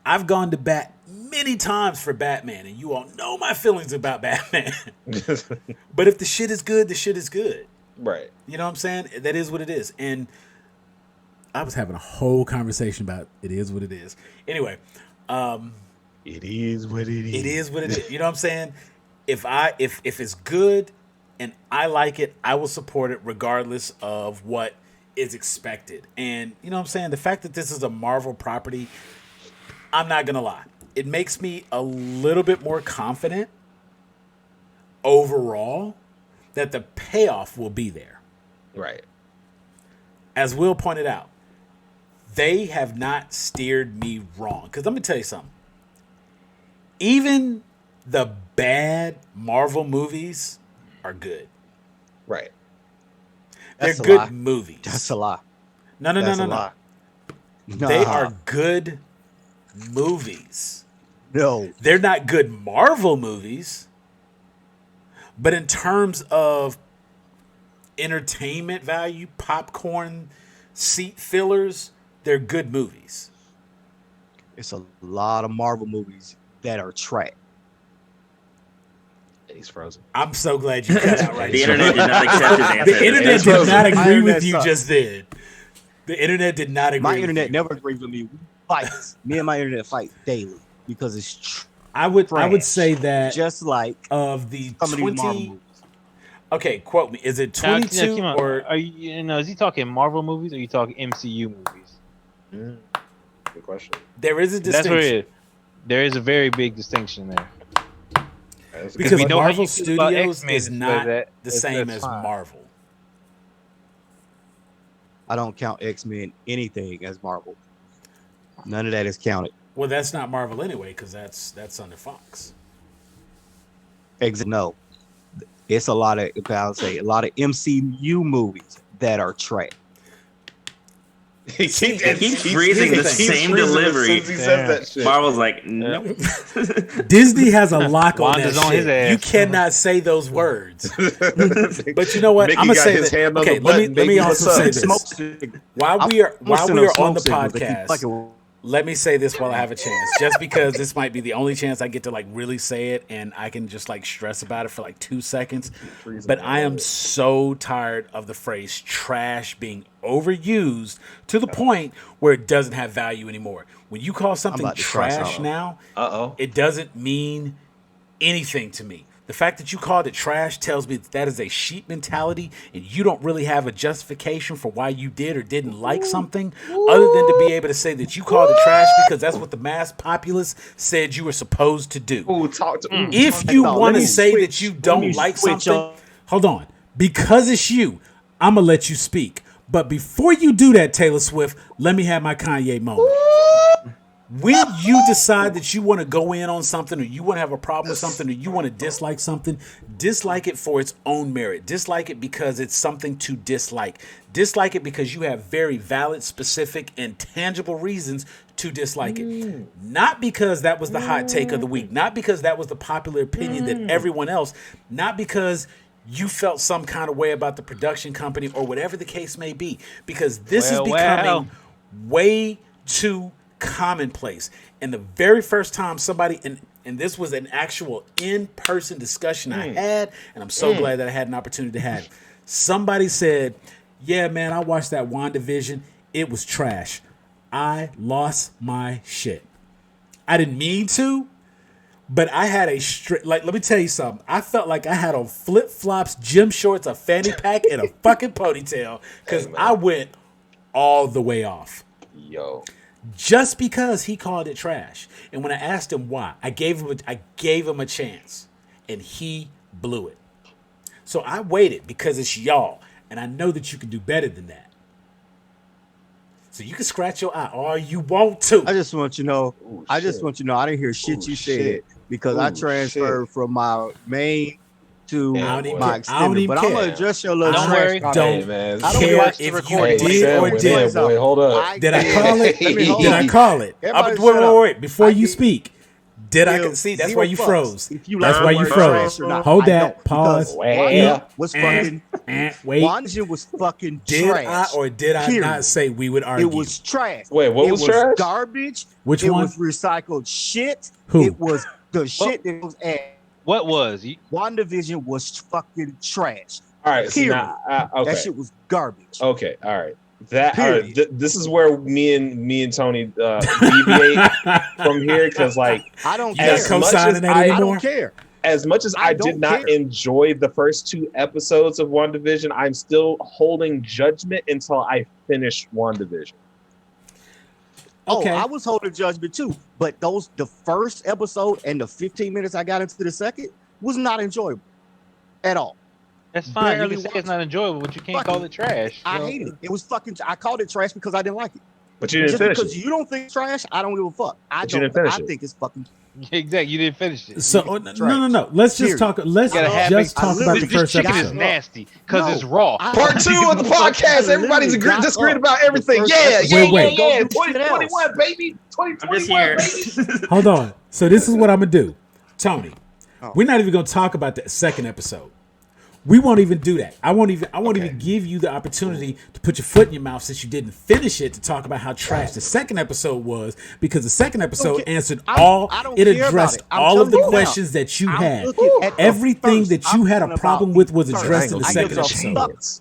I've gone to bat many times for Batman, and you all know my feelings about Batman. But if the shit is good, the shit is good. Right. You know what I'm saying? That is what it is. And I was having a whole conversation about it is what it is. Anyway, it is what it is. It is what it is. You know what I'm saying? If it's good and I like it, I will support it regardless of what is expected. And you know what I'm saying? The fact that this is a Marvel property, I'm not going to lie. It makes me a little bit more confident overall that the payoff will be there. Right. As Will pointed out, they have not steered me wrong. Because let me tell you something. Even the bad Marvel movies are good. Right. They're good movies. That's a lie. No. They are good movies. No. They're not good Marvel movies. But in terms of entertainment value, popcorn, seat fillers, they're good movies. It's a lot of Marvel movies that are trash. He's frozen. I'm so glad you cut out right The internet did not accept his answer. The internet did not agree with you just then. The internet did not agree My with internet you. never agrees with me. We fight. Me and my internet fight daily because it's trash. I would say that just like of the some of these Marvel 20. movies. Okay, quote me. Is it 22 or are you is he talking Marvel movies or are you talking MCU movies? Good question. There is a distinction. That's where it is. There is a very big distinction there. Because we know how Marvel you feel about Studios X-Men, is not the same that's as fine. Marvel. I don't count X-Men anything as Marvel. None of that is counted. Well, that's not Marvel anyway, because that's under Fox. No. It's a lot of MCU movies that are trash. He keeps freezing the same delivery. He says that shit. Marvel's like, nope. Disney has a lock on that Wanda's on his shit. ass. You cannot say those words. But you know what? Mickey I'm gonna got say his that. hand on Okay, the let button, me baby. also What's say up? this. Smoke signal. While we are on the signals. If you podcast, fucking- let me say this while I have a chance. Just because this might be the only chance I get to like really say it, and I can just like stress about it for like 2 seconds. But I am so tired of the phrase trash being overused to the point where it doesn't have value anymore. When you call something about to try trash something. now, Uh-oh. it doesn't mean anything to me. The fact that you called it trash tells me that is a sheep mentality, and you don't really have a justification for why you did or didn't like something, other than to be able to say that you called it trash because that's what the mass populace said you were supposed to do. If you want to say that you don't like something, hold on. Because it's you, I'm going to let you speak. But before you do that, Taylor Swift, let me have my Kanye moment. When you decide that you want to go in on something, or you want to have a problem with something, or you want to dislike something, dislike it for its own merit. Dislike it because it's something to dislike. Dislike it because you have very valid, specific, and tangible reasons to dislike it. Not because that was the hot take of the week. Not because that was the popular opinion that everyone else. Not because you felt some kind of way about the production company or whatever the case may be. Because this is becoming way too commonplace. And the very first time somebody, and this was an actual in-person discussion I had, and I'm so glad that I had an opportunity to have it. Somebody said, yeah, man, I watched that WandaVision. It was trash. I lost my shit. I didn't mean to, but I had a let me tell you something. I felt like I had on flip-flops, gym shorts, a fanny pack, and a fucking ponytail because I went all the way off. Yo. Just because he called it trash. And when I asked him why, I gave him a chance, and he blew it. So I waited because it's y'all, and I know that you can do better than that. So you can scratch your eye all you want to. I just want you to know. I didn't hear shit you said because I transferred from my main to my extended. But I'm gonna address your little trash. Don't care if you did or didn't. Wait, hold up. Did I call it? Did I call it? Wait. Before you speak, did I see? That's why you froze. That's why you froze. Hold that. Pause. Was fucking. Wait. Wandavision was fucking trash. Did I or did I not say we would argue? It was trash. Wait, what was trash? Garbage. Which one? It was recycled shit. Who? It was the shit that was added. What was? WandaVision was fucking trash. All right. Period. So okay. That shit was garbage. Okay. All right. This is where me and Tony deviate from here because I don't care. I don't care. As much as I did not enjoy the first 2 episodes of WandaVision, I'm still holding judgment until I finish WandaVision. Okay. I was holding judgment too, but the first episode and the 15 minutes I got into the second was not enjoyable at all. That's fine. You can say it's not enjoyable, but you can't call it trash. I hate it. It was fucking. I called it trash because I didn't like it. But you didn't finish it. Because you don't think it's trash, I don't give a fuck. I think it's fucking. Exactly. You didn't finish it. So no. Let's just talk. Let's just talk about the first chicken episode. Is nasty because it's raw. Part 2 of the podcast. Everybody's disagreeing about everything. Yeah. 2021, baby. 2021, baby. Hold on. So this is what I'm gonna do, Tony. We're not even gonna talk about the second episode. We won't even do that. I won't even give you the opportunity to put your foot in your mouth since you didn't finish it to talk about how trash the second episode was, because the second episode answered it addressed all of the questions that you had. Everything that you had a problem with was addressed in the second episode.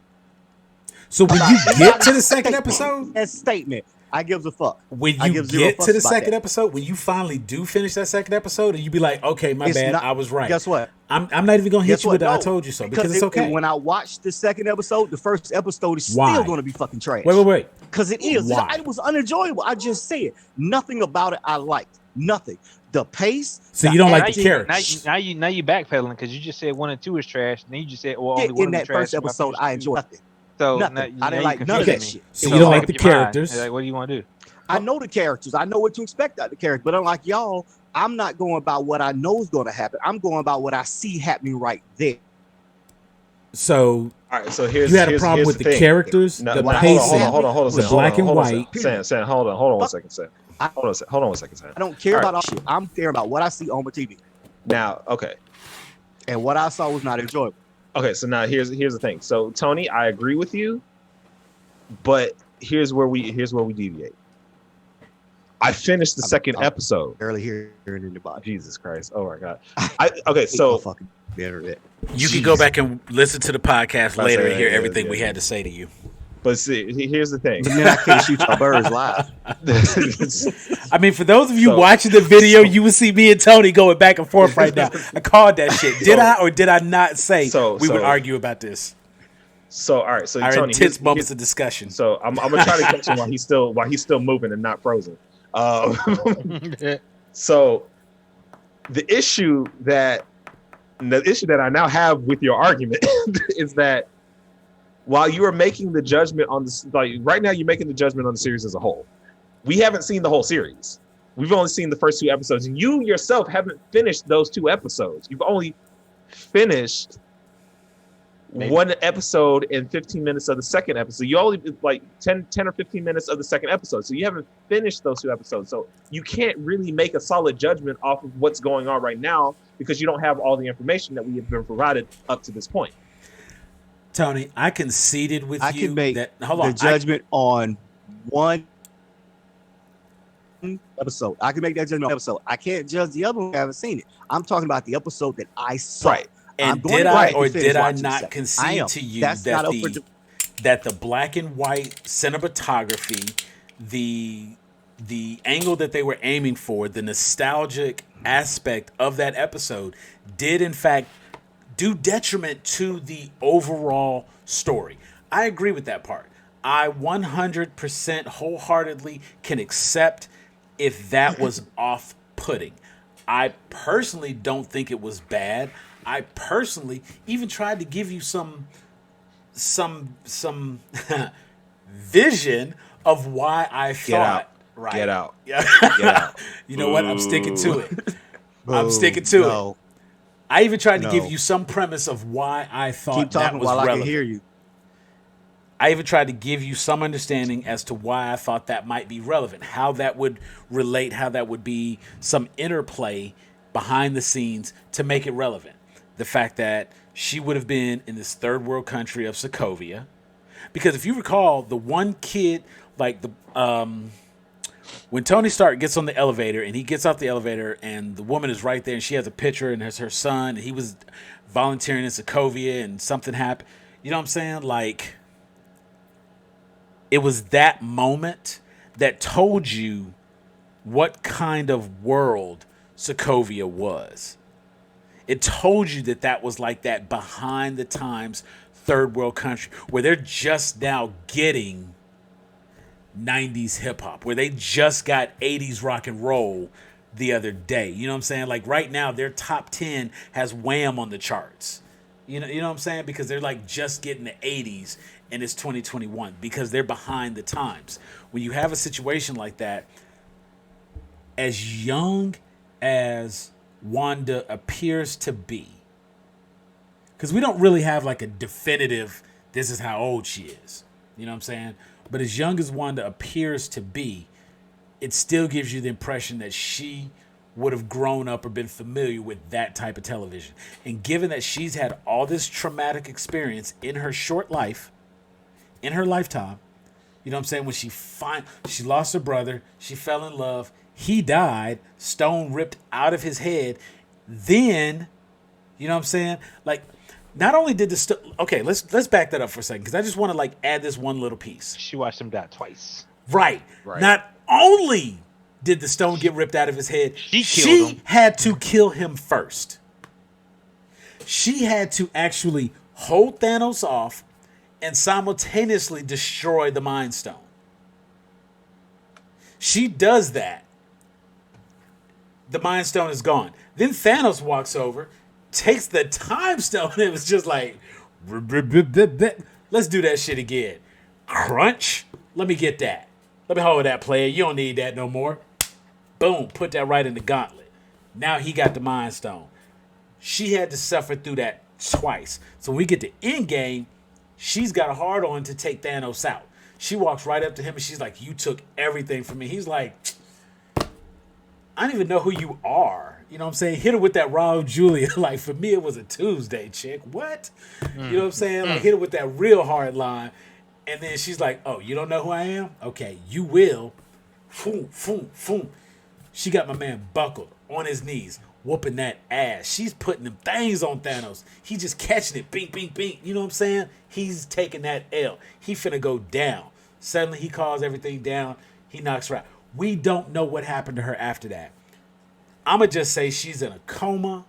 So when you get to the second episode, that statement, I give a fuck. When you get to the second episode, when you finally do finish that second episode, and you be like, okay, my bad, I was right. Guess what? I'm not even gonna hit you with the I told you so because it's okay. When I watched the second episode, the first episode is still gonna be fucking trash. Wait. Because it is. It was unenjoyable. I just said nothing about it I liked. Nothing. The pace. So you don't like the characters. Now you backpedaling because you just said 1 and 2 is trash, and then you just said only one in that first episode I enjoyed nothing. So nothing. I didn't like none of that shit. So you don't like the characters. Like, what do you want to do? I know the characters. I know what to expect out of the characters. But unlike y'all, I'm not going about what I know is going to happen. I'm going about what I see happening right there. So, all right. So here's you had a problem with the characters, the pacing, hold on, the black and white. Sam, hold on 1 second, Sam. Hold on 1 second, Sam. I don't care about all shit. I'm caring about what I see on my TV. Now, okay. And what I saw was not enjoyable. Okay, so now here's the thing. So Tony, I agree with you, but here's where we deviate. I finished the second episode. Barely hearing in the body. Jesus Christ! Oh my God! Okay, so fucking the internet. You can go back and listen to the podcast later and hear everything we had to say to you. But see, here's the thing. But then I can't shoot your birds live. I mean, for those of you watching the video, you will see me and Tony going back and forth right now. I called that shit. Did I or did I not say we would argue about this? So all right, so our Tony, intense moments of discussion. So I'm gonna try to catch him while he's still moving and not frozen. So the issue that I now have with your argument is that while you are making the judgment on this, like right now you're making the judgment on the series as a whole. We haven't seen the whole series. We've only seen the first 2 episodes. And you yourself haven't finished those 2 episodes. You've only finished one episode and 15 minutes of the second episode. You only like 10 or 15 minutes of the second episode. So you haven't finished those 2 episodes. So you can't really make a solid judgment off of what's going on right now because you don't have all the information that we have been provided up to this point. Tony, I conceded with you. I can make that, the judgment on one episode. I can make that judgment on episode. I can't judge the other one. I haven't seen it. I'm talking about the episode that I saw. Right. And did I or did I not concede to you that the black and white cinematography, the angle that they were aiming for, the nostalgic aspect of that episode did in fact do detriment to the overall story? I agree with that part. I 100% wholeheartedly can accept if that was off-putting. I personally don't think it was bad. I personally even tried to give you some vision of why I thought. Get out. Yeah. Get out. You know what? I'm sticking to it. I'm sticking to it. I even tried to give you some premise of why I thought that was relevant. I can hear you. I even tried to give you some understanding as to why I thought that might be relevant, how that would relate, how that would be some interplay behind the scenes to make it relevant. The fact that she would have been in this third world country of Sokovia. Because if you recall, the one kid, like when Tony Stark gets on the elevator and he gets off the elevator and the woman is right there and she has a picture and has her son and he was volunteering in Sokovia and something happened. You know what I'm saying? Like, it was that moment that told you what kind of world Sokovia was. It told you that was like that behind the times third world country where they're just now getting 90s hip hop, where they just got 80s rock and roll the other day. You know what I'm saying? Like right now their top 10 has Wham on the charts. You know what I'm saying? Because they're like just getting the 80s and it's 2021 because they're behind the times. When you have a situation like that, as young as Wanda appears to be, because we don't really have like a definitive, this is how old she is. You know what I'm saying? But as young as Wanda appears to be, it still gives you the impression that she would have grown up or been familiar with that type of television. And given that she's had all this traumatic experience in her short life, in her lifetime, you know what I'm saying? When she lost her brother, she fell in love, he died, stone ripped out of his head. Then, you know what I'm saying? Like, not only did the okay, let's back that up for a second because I just want to like add this one little piece. She watched him die twice. Right. Not only did the stone get ripped out of his head, she had to kill him first. She had to actually hold Thanos off and simultaneously destroy the Mind Stone. She does that. The Mind Stone is gone. Then Thanos walks over, takes the Time Stone, and it was just like, let's do that shit again. Crunch. Let me get that. Let me hold that, player. You don't need that no more. Boom. Put that right in the gauntlet. Now he got the Mind Stone. She had to suffer through that twice. So when we get to Endgame, she's got a hard on to take Thanos out. She walks right up to him and she's like, you took everything from me. He's like, I don't even know who you are. You know what I'm saying? Hit her with that Raul Julia. Like, for me, it was a Tuesday, chick. What? You know what I'm saying? Like, hit her with that real hard line. And then she's like, oh, you don't know who I am? Okay, you will. Foom, foom, foom. She got my man buckled on his knees, whooping that ass. She's putting them things on Thanos. He just catching it, bing, bing, bing. You know what I'm saying? He's taking that L. He finna go down. Suddenly he calls everything down. He knocks her out. We don't know what happened to her after that. I'ma just say she's in a coma.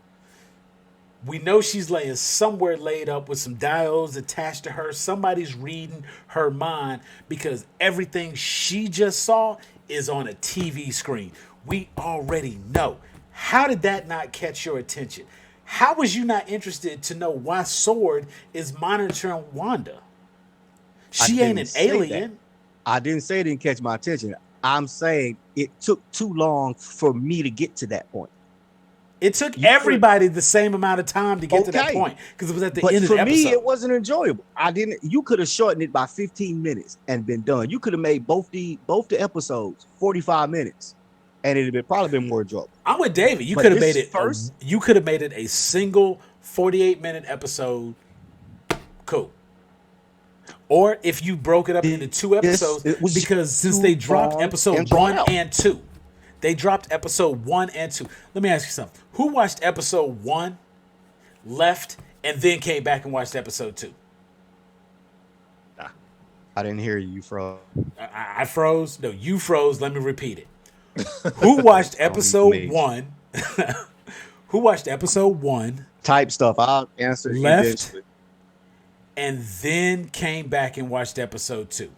We know she's laying somewhere laid up with some diodes attached to her. Somebody's reading her mind because everything she just saw is on a TV screen. We already know. How did that not catch your attention? How was you not interested to know why Sword is monitoring Wanda? She ain't an alien. I didn't say it didn't catch my attention. I'm saying it took too long for me to get to that point. It took everybody the same amount of time to get to that point because it was at the end of the episode. For me, it wasn't enjoyable. You could have shortened it by 15 minutes and been done. You could have made both the episodes 45 minutes, and it'd have probably been more enjoyable. I'm with David. You could have made it first. You could have made it a single 48-minute episode. Cool. Or if you broke it up into 2 episodes, because since they dropped episode 1 and 2. They dropped episode 1 and 2. Let me ask you something. Who watched episode 1, left, and then came back and watched episode 2? I didn't hear you. You froze. I froze? No, you froze. Let me repeat it. Who watched episode 1? Who watched episode 1? Type stuff. I'll answer. Left, eventually. And then came back and watched episode 2.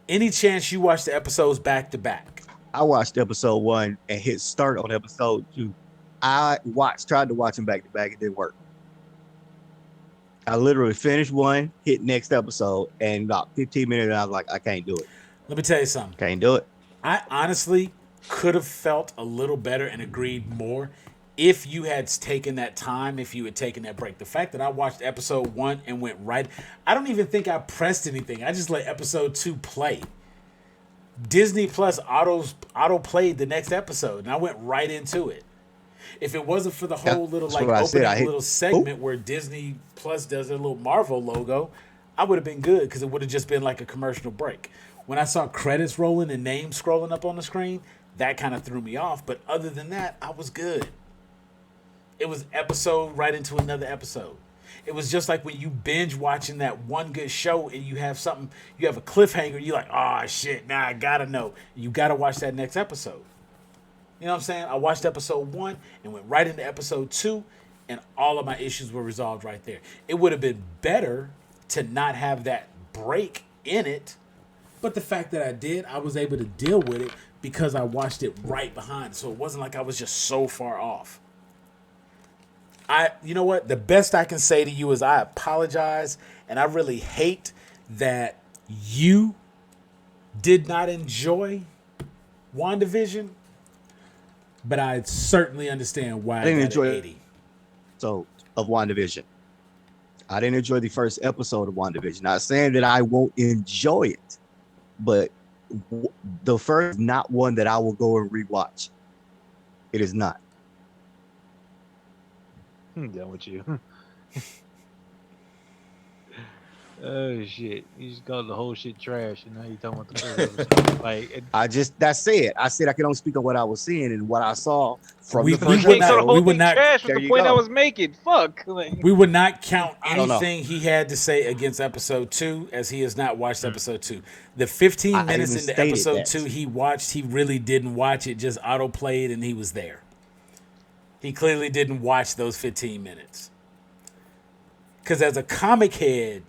Any chance you watched the episodes back to back? I watched episode 1 and hit start on episode 2. I tried to watch them back to back. It didn't work. I literally finished 1, hit next episode, and about 15 minutes, I was like, I can't do it. Let me tell you something. Can't do it. I honestly could have felt a little better and agreed more if you had taken that time, if you had taken that break. The fact that I watched episode 1 and went right, I don't even think I pressed anything. I just let episode 2 play. Disney Plus auto played the next episode, and I went right into it. If it wasn't for the whole little opening little segment where Disney Plus does their little Marvel logo, I would have been good because it would have just been like a commercial break. When I saw credits rolling and names scrolling up on the screen, that kind of threw me off. But other than that, I was good. It was episode right into another episode. It was just like when you binge watching that one good show and you have a cliffhanger, you're like, oh shit, now I gotta know. You gotta watch that next episode. You know what I'm saying? I watched episode 1 and went right into episode 2, and all of my issues were resolved right there. It would have been better to not have that break in it, but the fact that I did, I was able to deal with it because I watched it right behind. So it wasn't like I was just so far off. You know what? The best I can say to you is I apologize, and I really hate that you did not enjoy WandaVision, but I certainly understand why I didn't enjoy 80. So of WandaVision. I didn't enjoy the first episode of WandaVision. Not saying that I won't enjoy it, but the first not one that I will go and rewatch. It is not. I'm done with you. Oh shit! You just called the whole shit trash, and now you talking about the first episode. That's it. I said I can only speak on what I was seeing and what I saw from the first episode. We would not. Trash was the point I was making. Fuck. We would not count anything he had to say against episode 2, as he has not watched episode 2. The 15 minutes into episode 2 he watched, he really didn't watch it. Just auto played, and he was there. He clearly didn't watch those 15 minutes. Because as a comic head,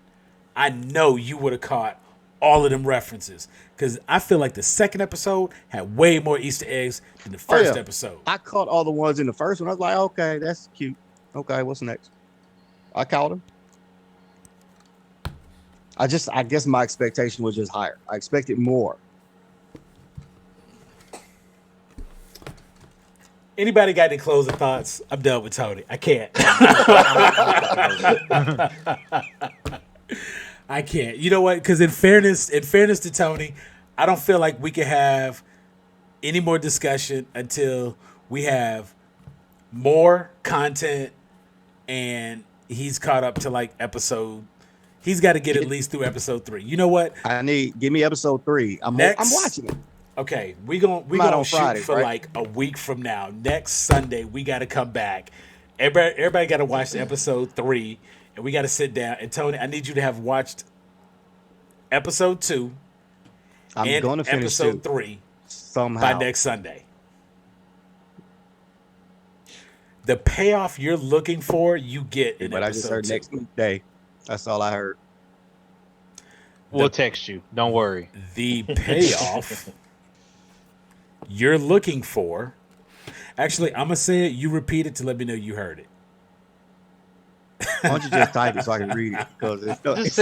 I know you would have caught all of them references. Because I feel like the second episode had way more Easter eggs than the first episode. I caught all the ones in the first one. I was like, okay, that's cute. Okay, what's next? I caught them. I guess my expectation was just higher. I expected more. Anybody got any closing thoughts? I'm done with Tony. I can't. I can't. You know what? Because in fairness to Tony, I don't feel like we can have any more discussion until we have more content and he's caught up to like episode. He's got to get at least through episode 3. You know what? Give me episode 3. I'm watching it. Okay, we gonna shoot Friday, for right? like a week from now. Next Sunday, we got to come back. Everybody got to watch the episode 3, and we got to sit down. And Tony, I need you to have watched episode 2 I'm and going to finish episode 2 3 somehow. by next Sunday. The payoff you're looking for, you get in But I just episode heard 2. next day. That's all I heard. We'll text you. Don't worry. The payoff you're looking for. Actually, I'm gonna say it. You repeat it to let me know you heard it. Why don't you just type it so I can read it? Because it's no, Just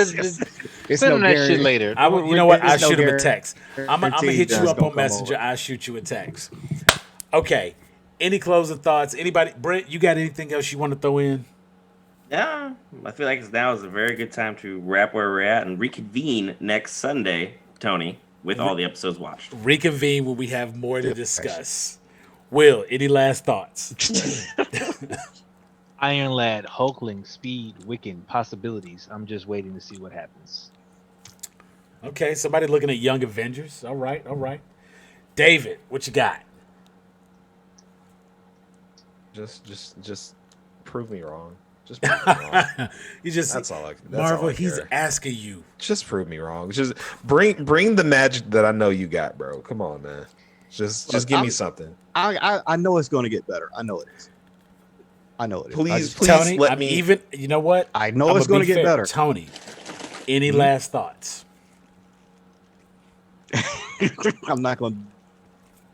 it's send no them that shit guarantee. later. You know what? I There's no shoot him a text. I'm gonna hit you that's up gonna on come Messenger. over. I shoot you a text. Okay. Any closing thoughts? Anybody? Brent, you got anything else you want to throw in? Yeah, I feel like now is a very good time to wrap where we're at and reconvene next Sunday, Tony, with all the episodes watched. Reconvene when we have more to discuss. Will, any last thoughts? Iron Lad, Hulkling, Speed, Wiccan, possibilities. I'm just waiting to see what happens. Okay, somebody looking at Young Avengers. All right. David, what you got? Just prove me wrong. Just prove me wrong. That's all I can. Marvel, he's asking you. Just prove me wrong. Just bring the magic that I know you got, bro. Come on, man. Just give me something. I know it's going to get better. I know it is. Please Tony, let me. even. You know what? I know it's going to get better. Tony, any last thoughts? I'm not going to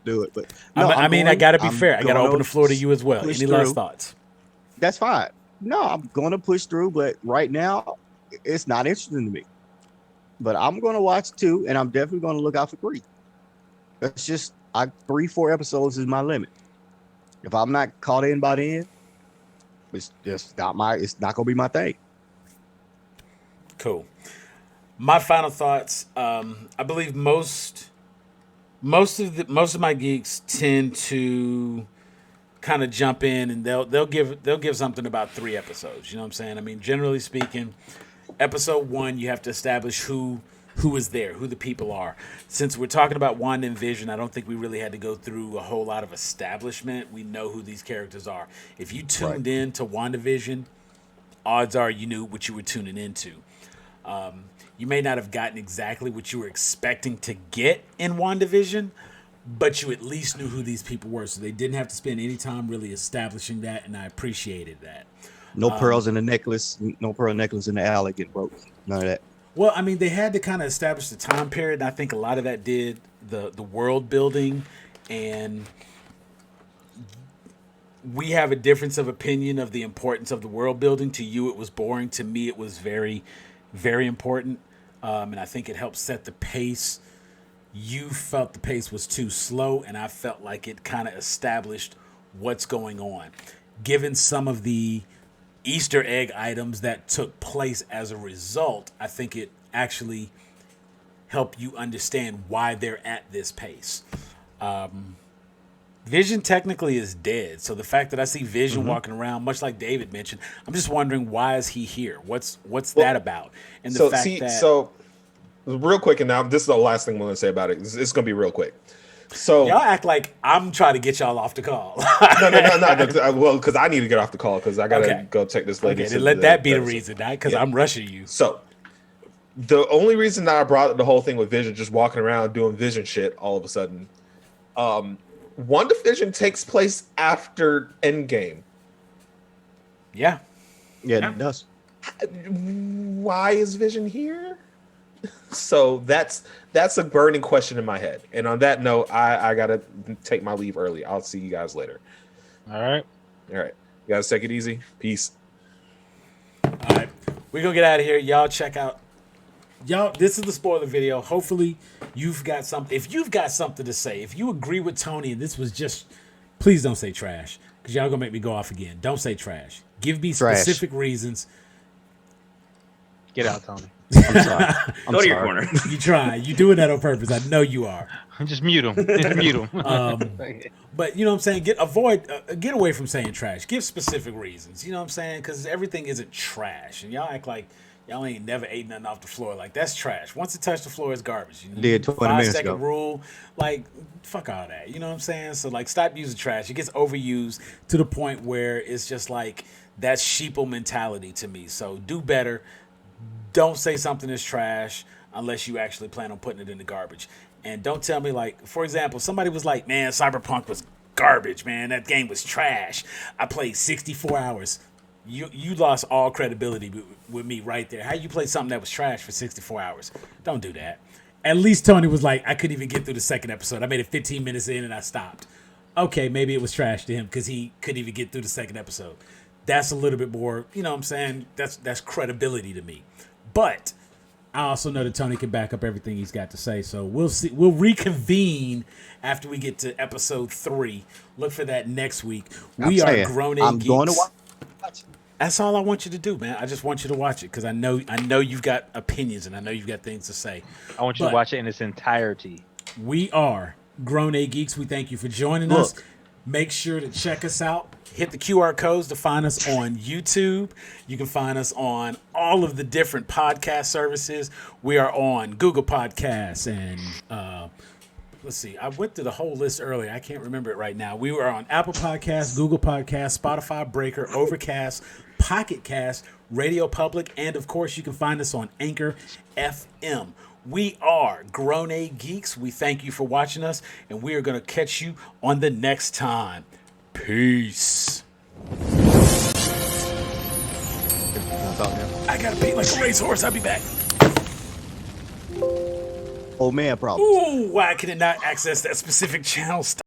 do it, but I got to be fair. I got to open the floor to you as well. Any last thoughts? That's fine. No, I'm going to push through, but right now, it's not interesting to me. But I'm going to watch 2, and I'm definitely going to look out for 3. That's just 3-4 episodes is my limit. If I'm not caught in by the end, it's not going to be my thing. Cool. My final thoughts. I believe most of my geeks tend to kind of jump in and they'll give something about 3 episodes. You know what I'm saying? I mean, generally speaking, episode 1 you have to establish who is there, who the people are. Since we're talking about Wanda and Vision, I don't think we really had to go through a whole lot of establishment. We know who these characters are. If you tuned in to WandaVision, odds are you knew what you were tuning into. You may not have gotten exactly what you were expecting to get in WandaVision, but you at least knew who these people were, so they didn't have to spend any time really establishing that, and I appreciated that. No pearls in the necklace, no pearl necklace in the alley get broke. None of that. Well, I mean, they had to kind of establish the time period, and I think a lot of that did the world building, and we have a difference of opinion of the importance of the world building. To you, it was boring. To me, it was very, very important, and I think it helped set the pace. You felt the pace was too slow, and I felt like it kind of established what's going on. Given some of the Easter egg items that took place as a result, I think it actually helped you understand why they're at this pace. Vision technically is dead, so the fact that I see Vision walking around, much like David mentioned, I'm just wondering, why is he here? What's that about? And the fact that real quick, and now this is the last thing I'm going to say about it. It's going to be real quick. So y'all act like I'm trying to get y'all off the call. No. Well, because I need to get off the call because I got to go take this lady. Okay, then let that be the reason, not because I'm rushing you. So the only reason that I brought the whole thing with Vision just walking around doing Vision shit all of a sudden, WandaVision takes place after Endgame. Yeah, it does. Why is Vision here? So that's a burning question in my head. And on that note, I gotta take my leave early. I'll see you guys later. All right. You guys take it easy. Peace. All right, we're gonna get out of here. Y'all check out. Y'all, this is the spoiler video. Hopefully, you've got something. If you've got something to say, if you agree with Tony, and this was just, please don't say trash, because y'all gonna make me go off again. Don't say trash. Give me specific reasons. Get out, Tony. I'm sorry. Go to your corner. You try. You doing that on purpose. I know you are. Just mute him. Just mute him. But you know what I'm saying? Get away from saying trash. Give specific reasons. You know what I'm saying? Because everything isn't trash, and y'all act like Y'all ain't never ate nothing off the floor. Like, that's trash. Once it touched the floor, it's garbage. You Did 20 minutes 5-second ago. rule. Like, fuck all that. You know what I'm saying? So, like, stop using trash. It gets overused to the point where it's just like that sheeple mentality to me. So do better. Don't say something is trash unless you actually plan on putting it in the garbage. And don't tell me, like, for example, somebody was like, man, Cyberpunk was garbage, man. That game was trash. I played 64 hours. You lost all credibility with me right there. How you play something that was trash for 64 hours? Don't do that. At least Tony was like, I couldn't even get through the second episode. I made it 15 minutes in and I stopped. Okay, maybe it was trash to him because he couldn't even get through the second episode. That's a little bit more, you know what I'm saying? That's credibility to me. But I also know that Tony can back up everything he's got to say. So we'll see. We'll reconvene after we get to episode 3. Look for that next week. We are Grown A Geeks. I'm going to watch it. That's all I want you to do, man. I just want you to watch it because I know you've got opinions and I know you've got things to say. I want you to watch it in its entirety. We are Grown A Geeks. We thank you for joining us. Make sure to check us out. Hit the QR codes to find us on YouTube. You can find us on all of the different podcast services. We are on Google Podcasts and let's see. I went through the whole list earlier. I can't remember it right now. We were on Apple Podcasts, Google Podcasts, Spotify, Breaker, Overcast, Pocket Cast, Radio Public, and of course you can find us on Anchor FM. We are Grown A Geeks. We thank you for watching us, and we are going to catch you on the next time. Peace. I gotta pee like a racehorse. I'll be back. Oh man, problem. Ooh, why can it not access that specific channel?